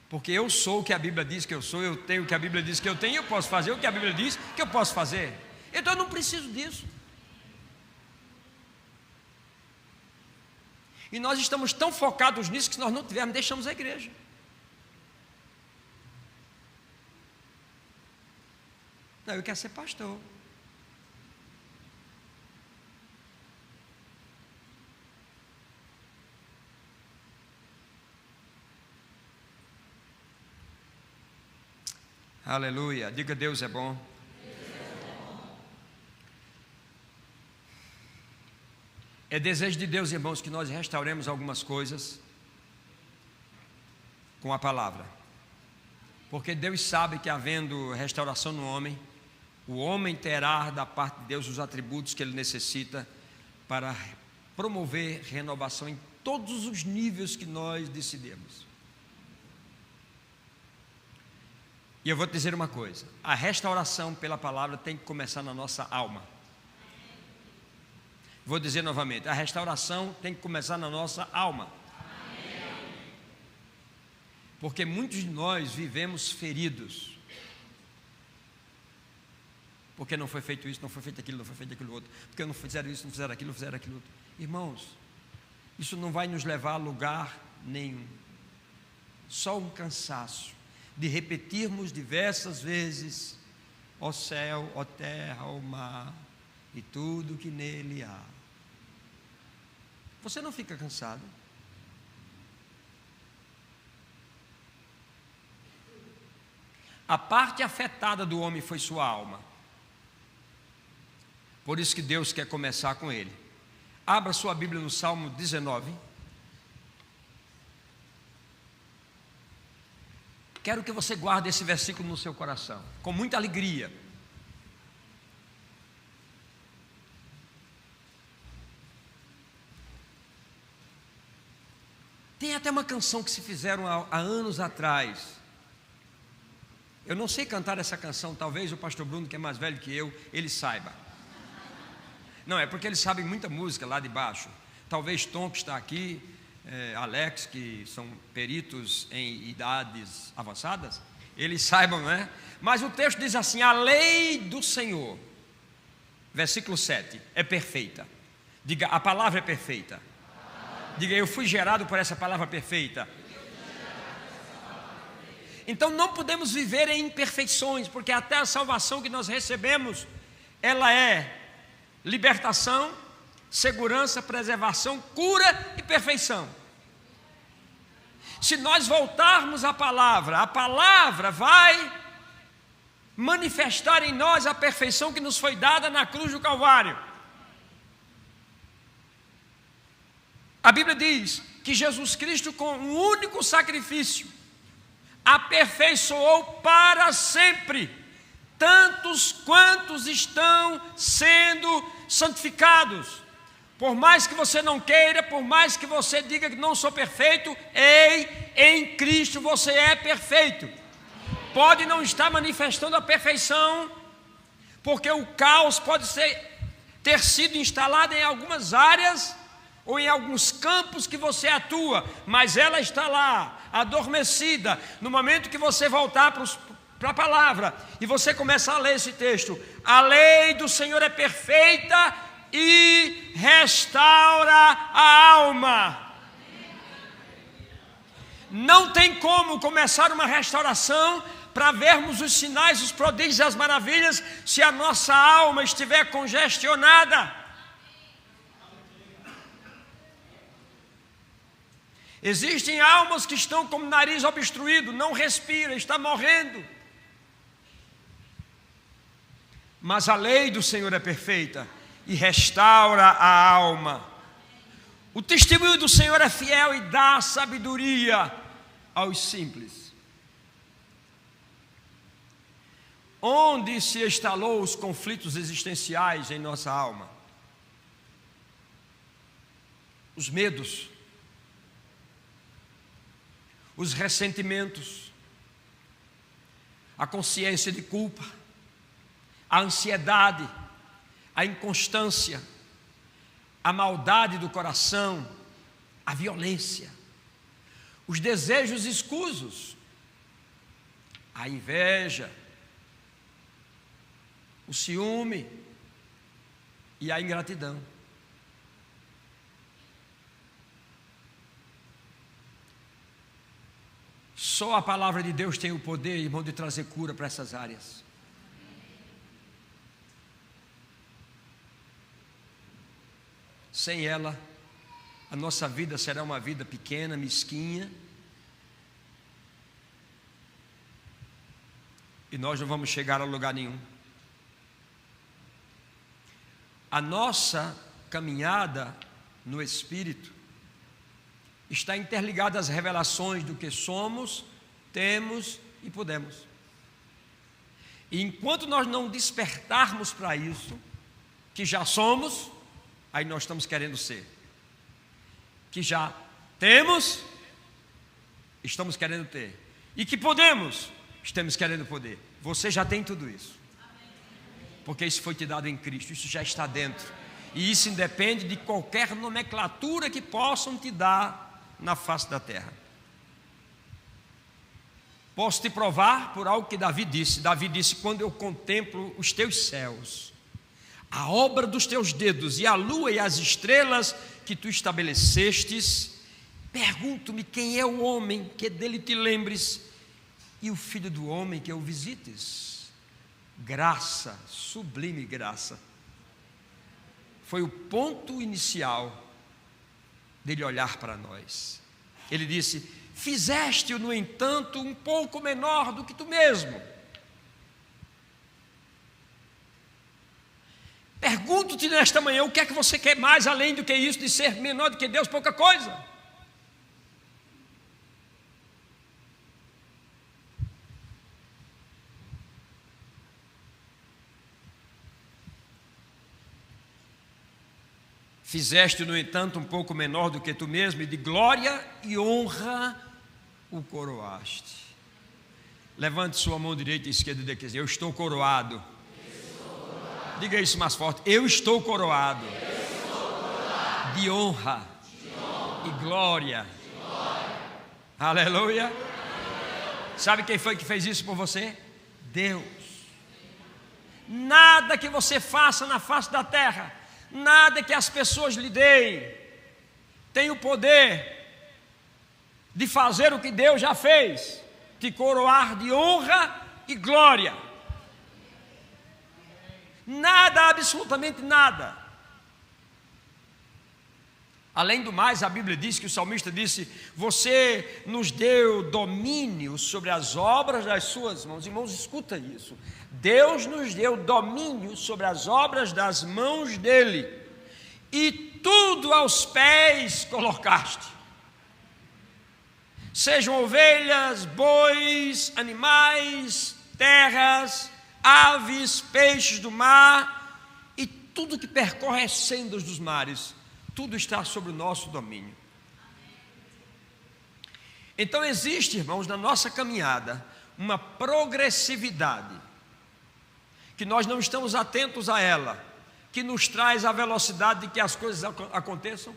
porque eu sou o que a Bíblia diz que eu sou, eu tenho o que a Bíblia diz que eu tenho, eu posso fazer o que a Bíblia diz que eu posso fazer. Então eu não preciso disso. E nós estamos tão focados nisso que se nós não tivermos, deixamos a igreja. Não, eu quero ser pastor. Aleluia, diga: Deus é bom. É desejo de Deus, irmãos, que nós restauremos algumas coisas com a palavra, porque Deus sabe que, havendo restauração no homem, o homem terá da parte de Deus os atributos que ele necessita para promover renovação em todos os níveis que nós decidimos. E eu vou te dizer uma coisa: a restauração pela palavra tem que começar na nossa alma. Vou dizer novamente: a restauração tem que começar na nossa alma. Porque muitos de nós vivemos feridos, porque não foi feito isso, não foi feito aquilo, não foi feito aquilo outro, porque não fizeram isso, não fizeram aquilo, não fizeram aquilo outro. Irmãos, isso não vai nos levar a lugar nenhum. Só um cansaço de repetirmos diversas vezes: ó céu, ó terra, ó mar e tudo que nele há. Você não fica cansado? A parte afetada do homem foi sua alma. Por isso que Deus quer começar com ele. Abra sua Bíblia no Salmo 19. Quero que você guarde esse versículo no seu coração, com muita alegria. Tem até uma canção que se fizeram há anos atrás. Eu não sei cantar essa canção, talvez o pastor Bruno, que é mais velho que eu, ele saiba. Não, é porque ele sabe muita música lá de baixo. Talvez Tom, que está aqui, Alex, que são peritos em idades avançadas, eles saibam, não é? Mas o texto diz assim: a lei do Senhor, versículo 7, é perfeita. Diga: a palavra é perfeita. Diga: eu fui gerado por essa palavra perfeita. Então não podemos viver em imperfeições, porque até a salvação que nós recebemos, ela é libertação, segurança, preservação, cura e perfeição. Se nós voltarmos à palavra, a palavra vai manifestar em nós a perfeição que nos foi dada na cruz do Calvário. A Bíblia diz que Jesus Cristo, com um único sacrifício, aperfeiçoou para sempre tantos quantos estão sendo santificados. Por mais que você não queira, por mais que você diga que não sou perfeito, em Cristo você é perfeito. Pode não estar manifestando a perfeição, porque o caos pode ter sido instalado em algumas áreas ou em alguns campos que você atua, mas ela está lá, adormecida. No momento que você voltar para a palavra e você começar a ler esse texto: a lei do Senhor é perfeita e restaura a alma. Não tem como começar uma restauração para vermos os sinais, os prodígios e as maravilhas, se a nossa alma estiver congestionada. Existem almas que estão com o nariz obstruído, não respira, está morrendo. Mas a lei do Senhor é perfeita e restaura a alma. O testemunho do Senhor é fiel e dá sabedoria aos simples. Onde se instalou os conflitos existenciais em nossa alma? Os medos, os ressentimentos, a consciência de culpa, a ansiedade, a inconstância, a maldade do coração, a violência, os desejos escusos, a inveja, o ciúme e a ingratidão. Só a palavra de Deus tem o poder, irmão, de trazer cura para essas áreas. Sem ela, a nossa vida será uma vida pequena, mesquinha, e nós não vamos chegar a lugar nenhum. A nossa caminhada no Espírito está interligada às revelações do que somos, temos e podemos. E enquanto nós não despertarmos para isso, que já somos, aí nós estamos querendo ser. Que já temos, estamos querendo ter. E que podemos, estamos querendo poder. Você já tem tudo isso. Porque isso foi te dado em Cristo, isso já está dentro. E isso independe de qualquer nomenclatura que possam te dar na face da terra. Posso te provar por algo que Davi disse. Davi disse: quando eu contemplo os teus céus, a obra dos teus dedos, e a lua e as estrelas que tu estabelecestes, pergunto-me quem é o homem que dele te lembres, e o filho do homem que o visites. Graça, sublime graça, foi o ponto inicial dele olhar para nós. Ele disse: fizeste-o, no entanto, um pouco menor do que tu mesmo. Pergunto-te nesta manhã, o que é que você quer mais além do que isso, de ser menor do que Deus, pouca coisa? Fizeste, no entanto, um pouco menor do que tu mesmo, e de glória e honra o coroaste. Levante sua mão direita e esquerda e diga: eu estou coroado. Diga isso mais forte: eu estou coroado, de honra e glória. Aleluia. Sabe quem foi que fez isso por você? Deus. Nada que você faça na face da terra, nada que as pessoas lhe deem, tem o poder de fazer o que Deus já fez, te coroar de honra e glória. Nada, absolutamente nada. Além do mais, a Bíblia diz que o salmista disse: você nos deu domínio sobre as obras das suas mãos. Irmãos, escuta isso. Deus nos deu domínio sobre as obras das mãos dele, e tudo aos pés colocaste. Sejam ovelhas, bois, animais, terras, aves, peixes do mar, e tudo que percorre as sendas dos mares, tudo está sob o nosso domínio. Então existe, irmãos, na nossa caminhada, uma progressividade, que nós não estamos atentos a ela, que nos traz a velocidade de que as coisas aconteçam,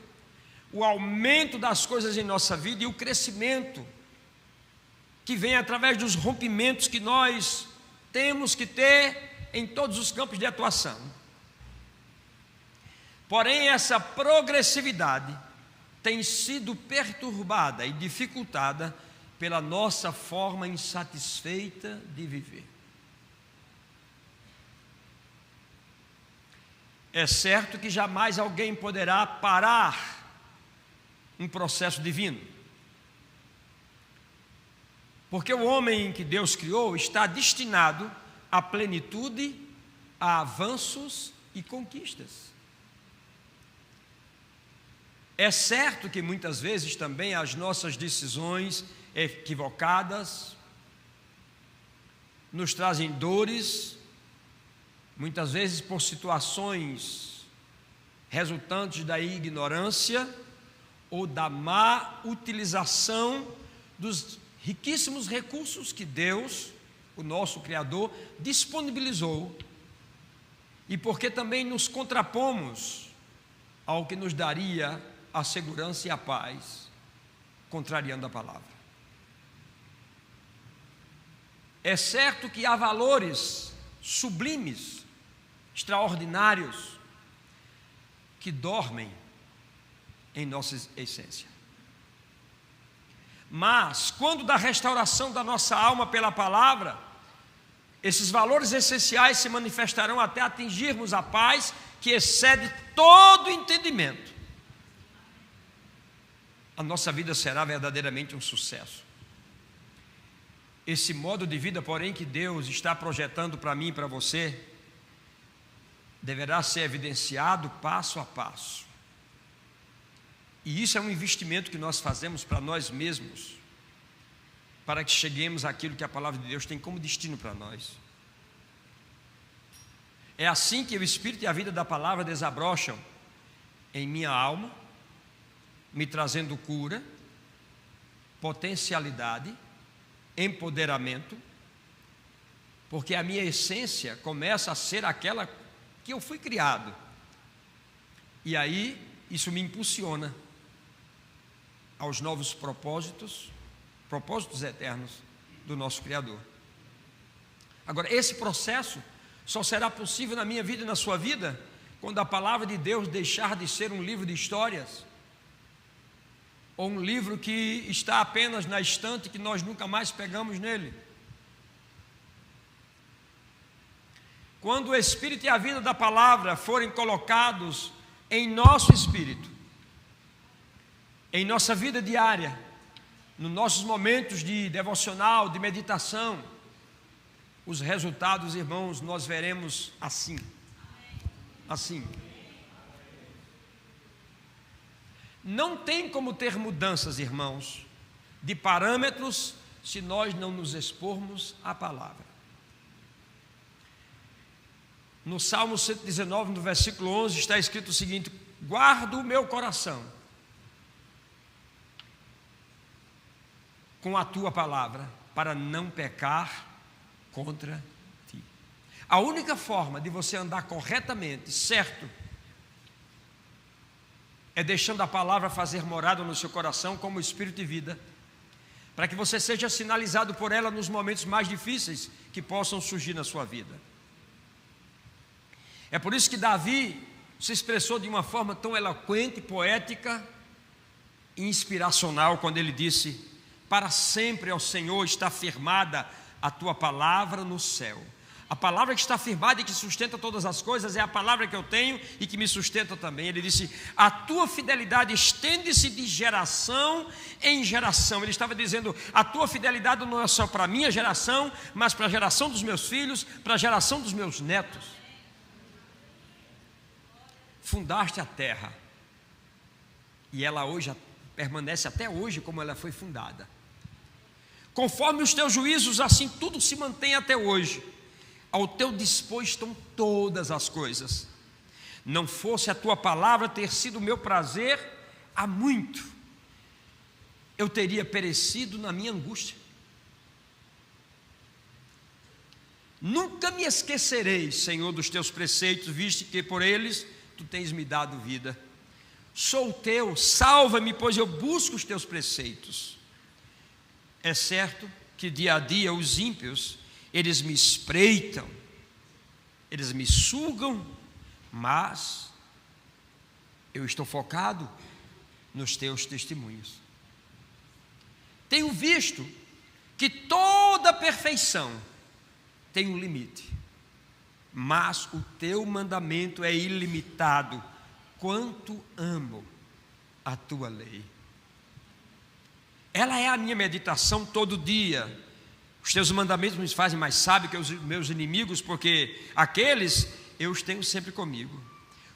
o aumento das coisas em nossa vida e o crescimento que vem através dos rompimentos que nós temos que ter em todos os campos de atuação. Porém, essa progressividade tem sido perturbada e dificultada pela nossa forma insatisfeita de viver. É certo que jamais alguém poderá parar um processo divino, porque o homem que Deus criou está destinado à plenitude, a avanços e conquistas. É certo que muitas vezes também as nossas decisões equivocadas nos trazem dores, muitas vezes por situações resultantes da ignorância ou da má utilização dos riquíssimos recursos que Deus o nosso Criador, disponibilizou, e porque também nos contrapomos ao que nos daria a segurança e a paz, contrariando a palavra. É certo que há valores sublimes, extraordinários, que dormem em nossa essência. Mas, quando da restauração da nossa alma pela palavra, esses valores essenciais se manifestarão até atingirmos a paz que excede todo entendimento. A nossa vida será verdadeiramente um sucesso. Esse modo de vida, porém, que Deus está projetando para mim e para você, deverá ser evidenciado passo a passo. E isso é um investimento que nós fazemos para nós mesmos, para que cheguemos àquilo que a palavra de Deus tem como destino para nós. É assim que o Espírito e a vida da palavra desabrocham em minha alma, me trazendo cura, potencialidade, empoderamento, porque a minha essência começa a ser aquela que eu fui criado. E aí isso me impulsiona aos novos propósitos eternos do nosso Criador. Agora, esse processo só será possível na minha vida e na sua vida quando a palavra de Deus deixar de ser um livro de histórias, ou um livro que está apenas na estante que nós nunca mais pegamos nele. Quando o Espírito e a vida da palavra forem colocados em nosso espírito, em nossa vida diária, nos nossos momentos de devocional, de meditação, os resultados, irmãos, nós veremos assim. Não tem como ter mudanças, irmãos, de parâmetros se nós não nos expormos à palavra. No Salmo 119, no versículo 11, está escrito o seguinte: guardo o meu coração com a tua palavra, para não pecar contra ti. A única forma de você andar corretamente, certo, é deixando a palavra fazer morada no seu coração como espírito de vida, para que você seja sinalizado por ela nos momentos mais difíceis que possam surgir na sua vida. É por isso que Davi se expressou de uma forma tão eloquente, poética e inspiracional quando ele disse: para sempre, ó Senhor, está firmada a tua palavra no céu. A palavra que está firmada e que sustenta todas as coisas é a palavra que eu tenho e que me sustenta também. Ele disse: a tua fidelidade estende-se de geração em geração. Ele estava dizendo: a tua fidelidade não é só para a minha geração, mas para a geração dos meus filhos, para a geração dos meus netos. Fundaste a terra, e ela hoje permanece até hoje como ela foi fundada. Conforme os teus juízos, assim tudo se mantém até hoje. Ao teu dispor estão todas as coisas. Não fosse a tua palavra ter sido o meu prazer, há muito eu teria perecido na minha angústia. Nunca me esquecerei, Senhor, dos teus preceitos, visto que por eles tu tens me dado vida. Sou teu, salva-me, pois eu busco os teus preceitos. É certo que dia a dia os ímpios, eles me espreitam, eles me sugam, mas eu estou focado nos teus testemunhos. Tenho visto que toda perfeição tem um limite, mas o teu mandamento é ilimitado. Quanto amo a tua lei. Ela é a minha meditação todo dia. Os teus mandamentos me fazem mais sábio que os meus inimigos, porque aqueles eu os tenho sempre comigo.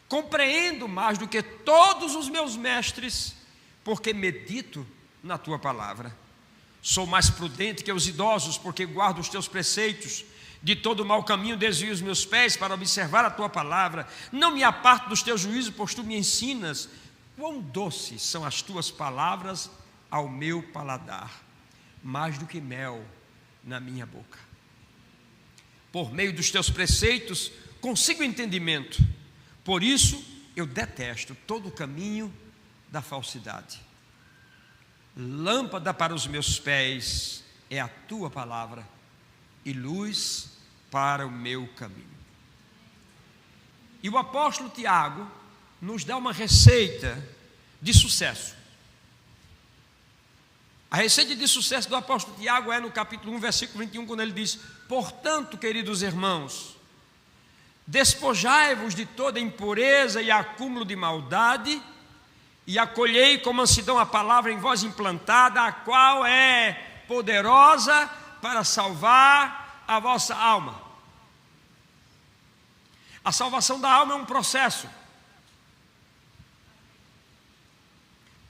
Compreendo mais do que todos os meus mestres, porque medito na tua palavra. Sou mais prudente que os idosos, porque guardo os teus preceitos. De todo mau caminho desvio os meus pés para observar a tua palavra. Não me aparto dos teus juízos, pois tu me ensinas. Quão doces são as tuas palavras ao meu paladar, mais do que mel na minha boca. Por meio dos teus preceitos consigo entendimento. Por isso eu detesto todo o caminho da falsidade. Lâmpada para os meus pés é a tua palavra e luz para o meu caminho. E o apóstolo Tiago nos dá uma receita de sucesso. A receita de sucesso do apóstolo Tiago é no capítulo 1, versículo 21, quando ele diz: portanto, queridos irmãos, despojai-vos de toda impureza e acúmulo de maldade, e acolhei com mansidão a palavra em vós implantada, a qual é poderosa para salvar a vossa alma. A salvação da alma é um processo.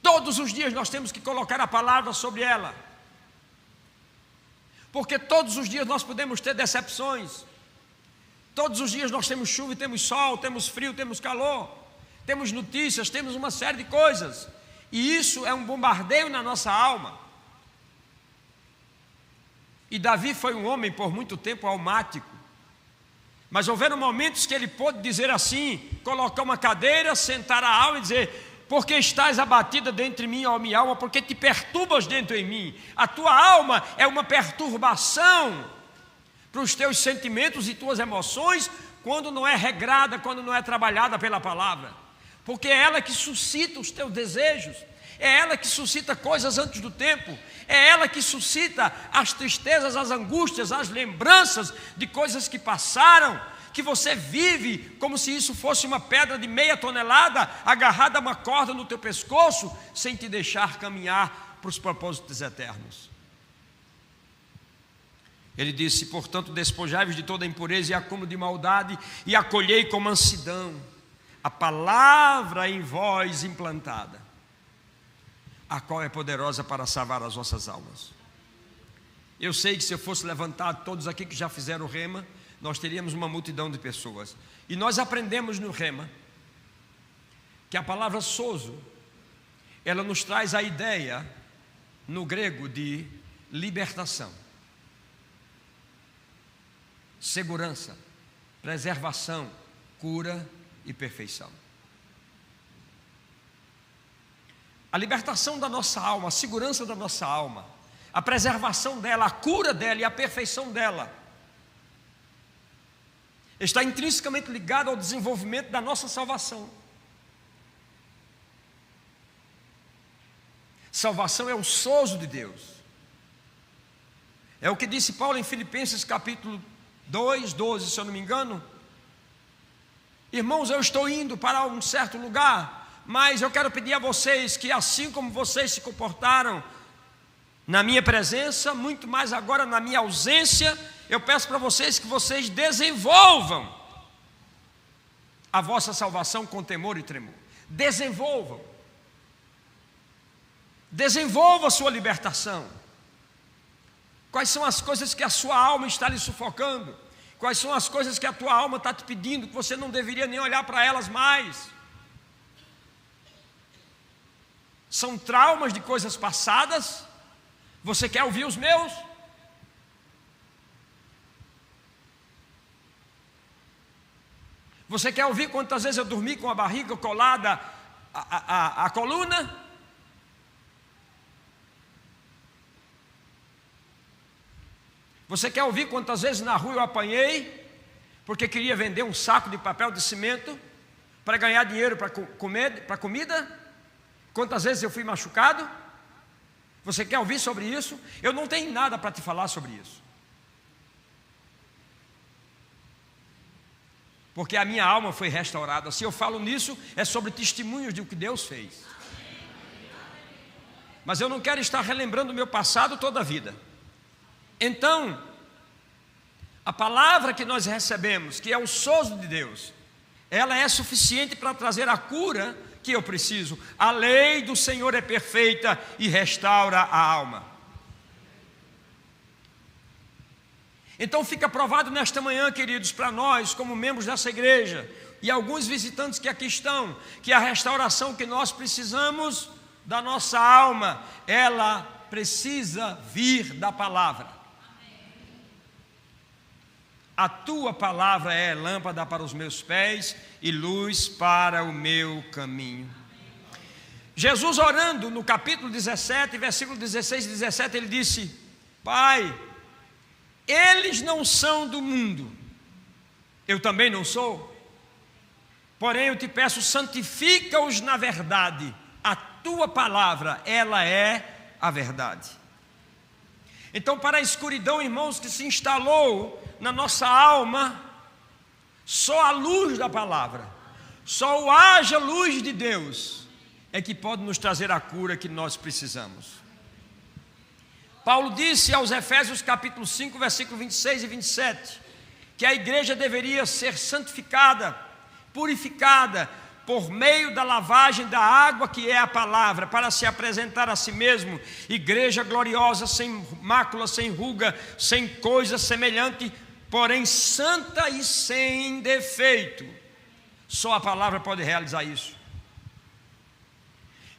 Todos os dias nós temos que colocar a palavra sobre ela, porque todos os dias nós podemos ter decepções. Todos os dias nós temos chuva e temos sol, temos frio, temos calor, temos notícias, temos uma série de coisas, e isso é um bombardeio na nossa alma. E Davi foi um homem por muito tempo almático, mas houveram momentos que ele pôde dizer assim, colocar uma cadeira, sentar a alma e dizer: porque estás abatida dentro de mim, ó minha alma, porque te perturbas dentro em mim. A tua alma é uma perturbação para os teus sentimentos e tuas emoções, quando não é regrada, quando não é trabalhada pela palavra, porque é ela que suscita os teus desejos, é ela que suscita coisas antes do tempo, é ela que suscita as tristezas, as angústias, as lembranças de coisas que passaram, que você vive como se isso fosse uma pedra de meia tonelada agarrada a uma corda no teu pescoço, sem te deixar caminhar para os propósitos eternos. Ele disse: portanto, despojai-vos de toda impureza e acúmulo de maldade, e acolhei com mansidão a palavra em vós implantada, a qual é poderosa para salvar as vossas almas. Eu sei que se eu fosse levantar todos aqui que já fizeram o rema, nós teríamos uma multidão de pessoas. E nós aprendemos no rema que a palavra sozo, ela nos traz a ideia no grego de libertação, segurança, preservação, cura e perfeição. A libertação da nossa alma, a segurança da nossa alma, a preservação dela, a cura dela e a perfeição dela está intrinsecamente ligado ao desenvolvimento da nossa salvação. Salvação é o sozo de Deus. É o que disse Paulo em Filipenses capítulo 2, 12, se eu não me engano. Irmãos, eu estou indo para um certo lugar, mas eu quero pedir a vocês que, assim como vocês se comportaram na minha presença, muito mais agora na minha ausência, eu peço para vocês que vocês desenvolvam a vossa salvação com temor e tremor. Desenvolvam. Desenvolva a sua libertação. Quais são as coisas que a sua alma está lhe sufocando? Quais são as coisas que a tua alma está te pedindo, que você não deveria nem olhar para elas mais? São traumas de coisas passadas? Você quer ouvir os meus? Você quer ouvir quantas vezes eu dormi com a barriga colada à coluna? Você quer ouvir quantas vezes na rua eu apanhei porque queria vender um saco de papel de cimento para ganhar dinheiro para comer, para comida? Quantas vezes eu fui machucado? Você quer ouvir sobre isso? Eu não tenho nada para te falar sobre isso, porque a minha alma foi restaurada. Se eu falo nisso, é sobre testemunhos de o que Deus fez. Mas eu não quero estar relembrando o meu passado toda a vida. Então, a palavra que nós recebemos, que é o sozo de Deus, ela é suficiente para trazer a cura que eu preciso. A lei do Senhor é perfeita e restaura a alma. Então fica provado nesta manhã, queridos, para nós como membros dessa igreja e alguns visitantes que aqui estão, que a restauração que nós precisamos da nossa alma, ela precisa vir da palavra. a tua palavra é lâmpada para os meus pés e luz para o meu caminho. Jesus orando no capítulo 17, versículo 16 e 17, ele disse: Pai, eles não são do mundo, eu também não sou, porém eu te peço, santifica-os na verdade, a tua palavra, ela é a verdade. Então, para a escuridão, irmãos, que se instalou na nossa alma, só a luz da palavra, só o haja luz de Deus é que pode nos trazer a cura que nós precisamos. Paulo disse aos Efésios capítulo 5, versículo 26 e 27, que a igreja deveria ser santificada, purificada, por meio da lavagem da água que é a palavra, para se apresentar a si mesmo, igreja gloriosa, sem mácula, sem ruga, sem coisa semelhante, porém santa e sem defeito. Só a palavra pode realizar isso.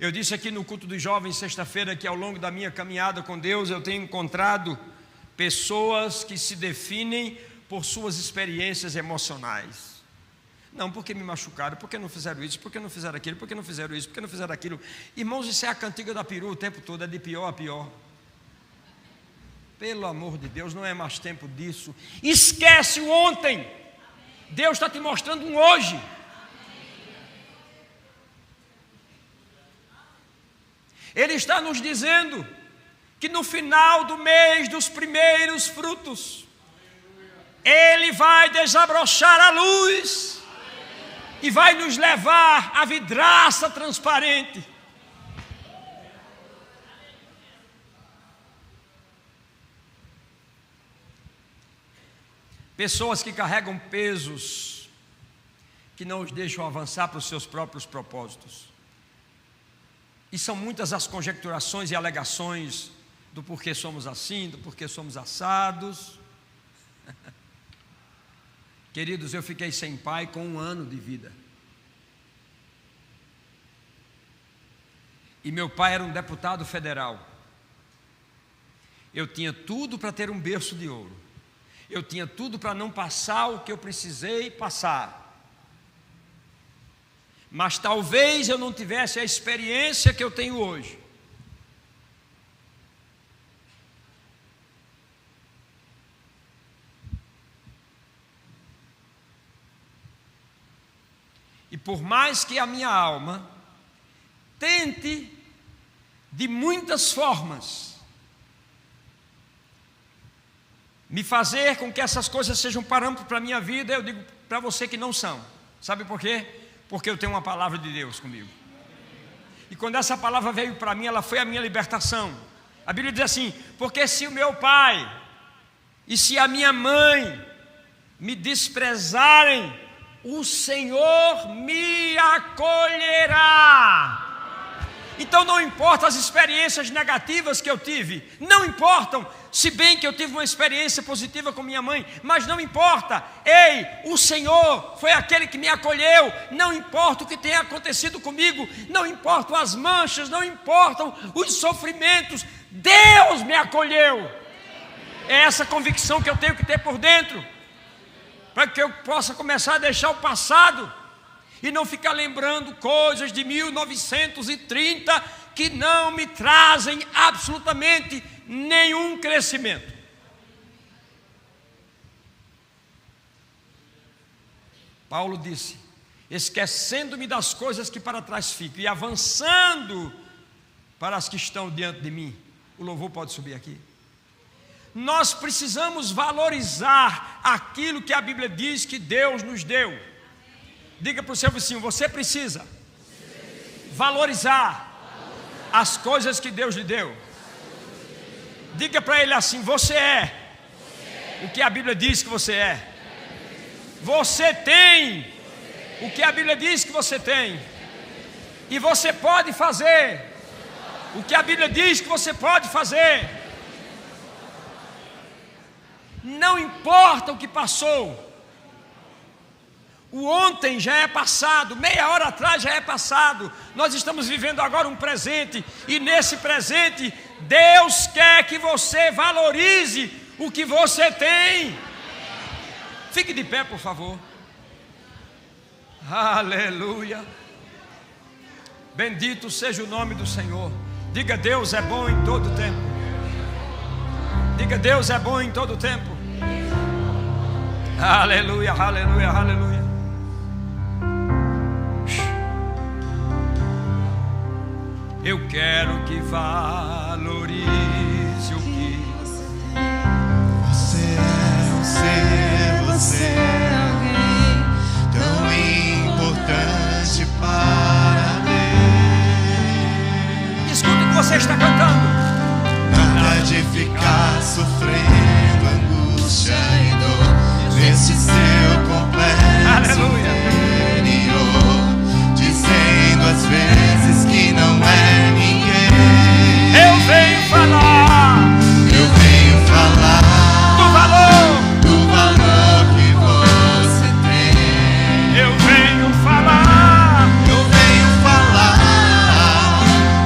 Eu disse aqui no culto dos jovens, sexta-feira, que ao longo da minha caminhada com Deus, eu tenho encontrado pessoas que se definem por suas experiências emocionais. Não, porque me machucaram, porque não fizeram isso, porque não fizeram aquilo, porque não fizeram isso, porque não fizeram aquilo. Irmãos, isso é a cantiga da peru o tempo todo, é de pior a pior. Pelo amor de Deus, não é mais tempo disso. Esquece o ontem. Deus está te mostrando um hoje. Ele está nos dizendo que no final do mês dos primeiros frutos, Ele vai desabrochar a luz e vai nos levar à vidraça transparente. Pessoas que carregam pesos que não os deixam avançar para os seus próprios propósitos. E são muitas as conjecturações e alegações do porquê somos assim, do porquê somos assados. Queridos, eu fiquei sem pai com 1 ano de vida. E meu pai era um deputado federal. Eu tinha tudo para ter um berço de ouro. Eu tinha tudo para não passar o que eu precisei passar. Mas talvez eu não tivesse a experiência que eu tenho hoje. E por mais que a minha alma tente de muitas formas me fazer com que essas coisas sejam parâmetros para a minha vida, eu digo para você que não são. Sabe por quê? Porque eu tenho uma palavra de Deus comigo. E quando essa palavra veio para mim, ela foi a minha libertação. A Bíblia diz assim: porque se o meu pai e se a minha mãe me desprezarem, o Senhor me acolherá. Então não importa as experiências negativas que eu tive, não importam, se bem que eu tive uma experiência positiva com minha mãe, mas não importa. Ei, o Senhor foi aquele que me acolheu. Não importa o que tenha acontecido comigo, não importam as manchas, não importam os sofrimentos, Deus me acolheu. É essa convicção que eu tenho que ter por dentro, para que eu possa começar a deixar o passado e não ficar lembrando coisas de 1930 que não me trazem absolutamente nenhum crescimento. Paulo disse: esquecendo-me das coisas que para trás ficam e avançando para as que estão diante de mim. O louvor pode subir aqui. Nós precisamos valorizar aquilo que a Bíblia diz que Deus nos deu. Diga para o seu vizinho: você precisa valorizar as coisas que Deus lhe deu. Diga para ele assim: você é o que a Bíblia diz que você é. Você tem o que a Bíblia diz que você tem. E você pode fazer o que a Bíblia diz que você pode fazer. Não importa o que passou. O ontem já é passado, meia hora atrás já é passado. Nós estamos vivendo agora um presente. E nesse presente, Deus quer que você valorize o que você tem. Fique de pé, por favor. Aleluia. Bendito seja o nome do Senhor. Diga: Deus é bom em todo tempo. Diga: Deus é bom em todo tempo. Aleluia, aleluia, aleluia. Eu quero que valorize o que você é um ser, você é alguém tão importante para Deus. Escuta o que você está cantando. Nada de ficar sofrendo angústia e dor nesse seu complexo interior, dizendo às vezes que não é ninguém. Eu venho falar do valor que você tem. Eu venho falar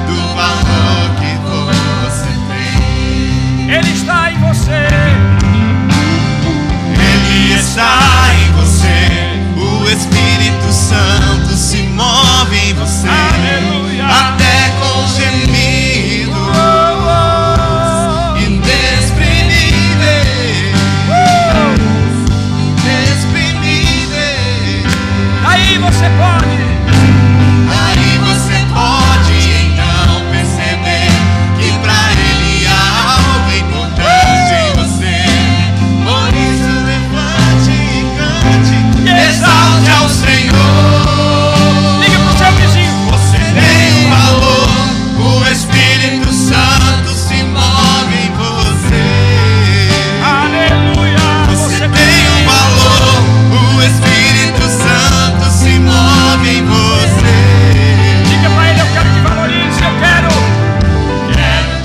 do valor que você tem. Ele está em você. Ele está em você. O Espírito Santo se move em você. Aleluia. Até com gemidos inexprimíveis. Aí você pode então perceber que pra Ele há algo importante em você. Por isso levante e cante, exalte ao Senhor. Liga pro seu vizinho. Você tem um valor, o Espírito Santo se move em você. Aleluia. Você tem um valor, o Espírito Santo se move em você. Diga pra ele: eu quero que valorize. Eu quero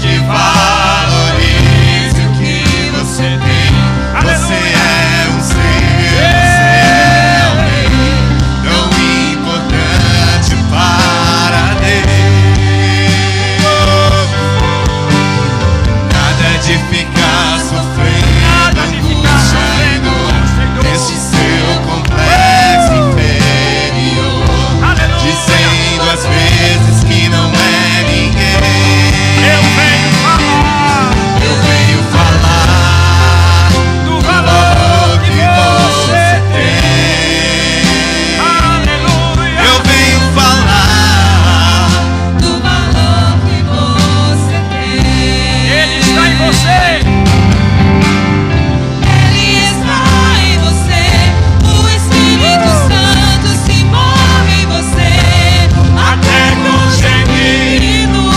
Que valorize o que você tem. Você é um ser, alguém tão importante para Deus. Nada de ficar sofrendo angústia e dor nesse seu complexo inferior, dizendo às vezes que não é ninguém. Eu venho falar Do do valor que você tem. Aleluia. Eu venho falar Do valor que você tem. Ele está em você. Ele está em você. O Espírito Santo se move em você. Até com gemidos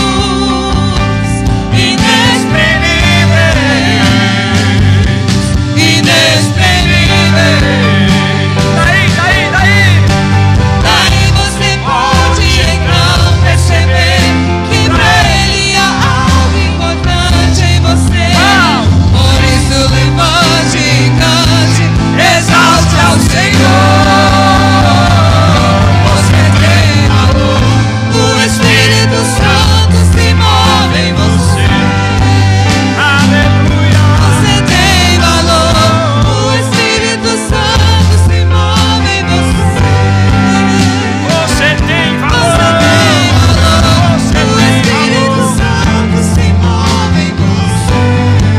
inexprimíveis. Daí você pode então perceber que pra Ele há algo importante em você. Por isso levante e cante, exalte ao Senhor. Você tem valor, o Espírito Santo se move em você. Aleluia. Você tem valor, o Espírito Santo se move em você. Você tem Você valor. tem valor, Você o tem Espírito Santo se move em você.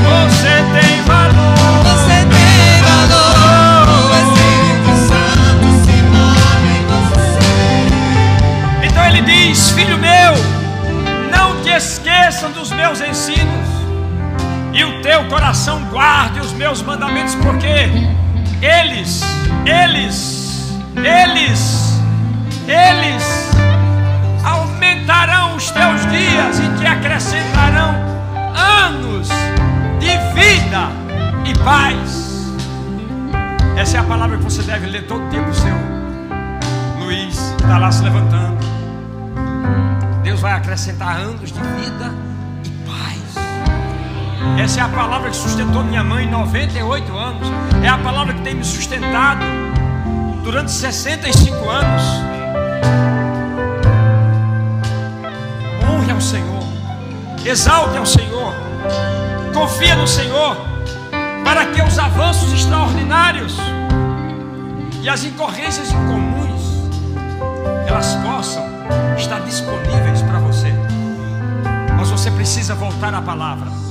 Você tem valor. Você tem valor, o Espírito Santo se move em você. Então ele diz: filho meu, não te esqueçam dos meus ensinos, e o teu coração guarde os meus mandamentos, porque eles aumentarão os teus dias e te acrescentarão anos de vida e paz. Essa é a palavra que você deve ler todo dia para o seu Luiz, que está lá se levantando. Deus vai acrescentar anos de vida e paz. Essa é a palavra que sustentou minha mãe 98 anos. É a palavra que tem me sustentado durante 65 anos. Honre ao Senhor, exalte ao Senhor, confia no Senhor, para que os avanços extraordinários e as incorrências incomuns, elas possam estar disponíveis para você. Mas você precisa voltar à palavra.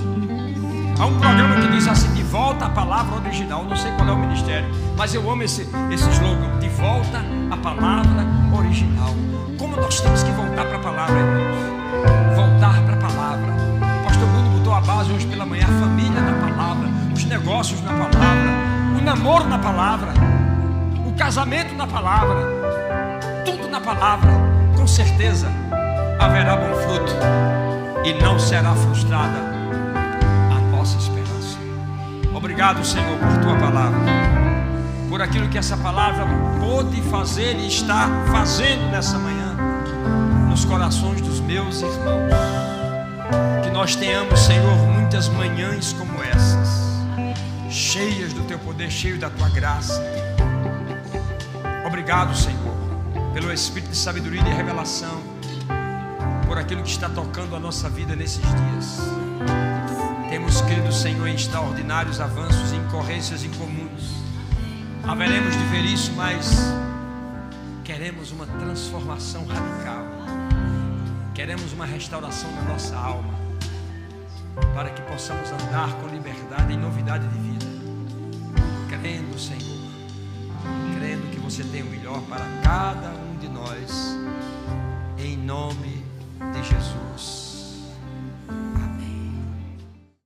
Há um programa que diz assim: de volta à palavra original. Não sei qual é o ministério, mas eu amo esse slogan: de volta à palavra original. Como nós temos que voltar para a palavra, irmãos? Voltar para a palavra. O pastor Bruno botou a base hoje pela manhã: a família na palavra, os negócios na palavra, o namoro na palavra, o casamento na palavra, tudo na palavra. Com certeza haverá bom fruto e não será frustrada esperança. Obrigado, Senhor, por tua palavra, por aquilo que essa palavra pôde fazer e está fazendo nessa manhã nos corações dos meus irmãos. Que nós tenhamos, Senhor, muitas manhãs como essas, cheias do teu poder, cheias da tua graça. Obrigado, Senhor, pelo espírito de sabedoria e de revelação, por aquilo que está tocando a nossa vida nesses dias. Temos crido, Senhor, em extraordinários avanços e incorrências incomuns. Haveremos de ver isso, mas queremos uma transformação radical. Queremos uma restauração na nossa alma, para que possamos andar com liberdade e novidade de vida, crendo, Senhor, crendo que você tem o melhor para cada um de nós, em nome de Jesus.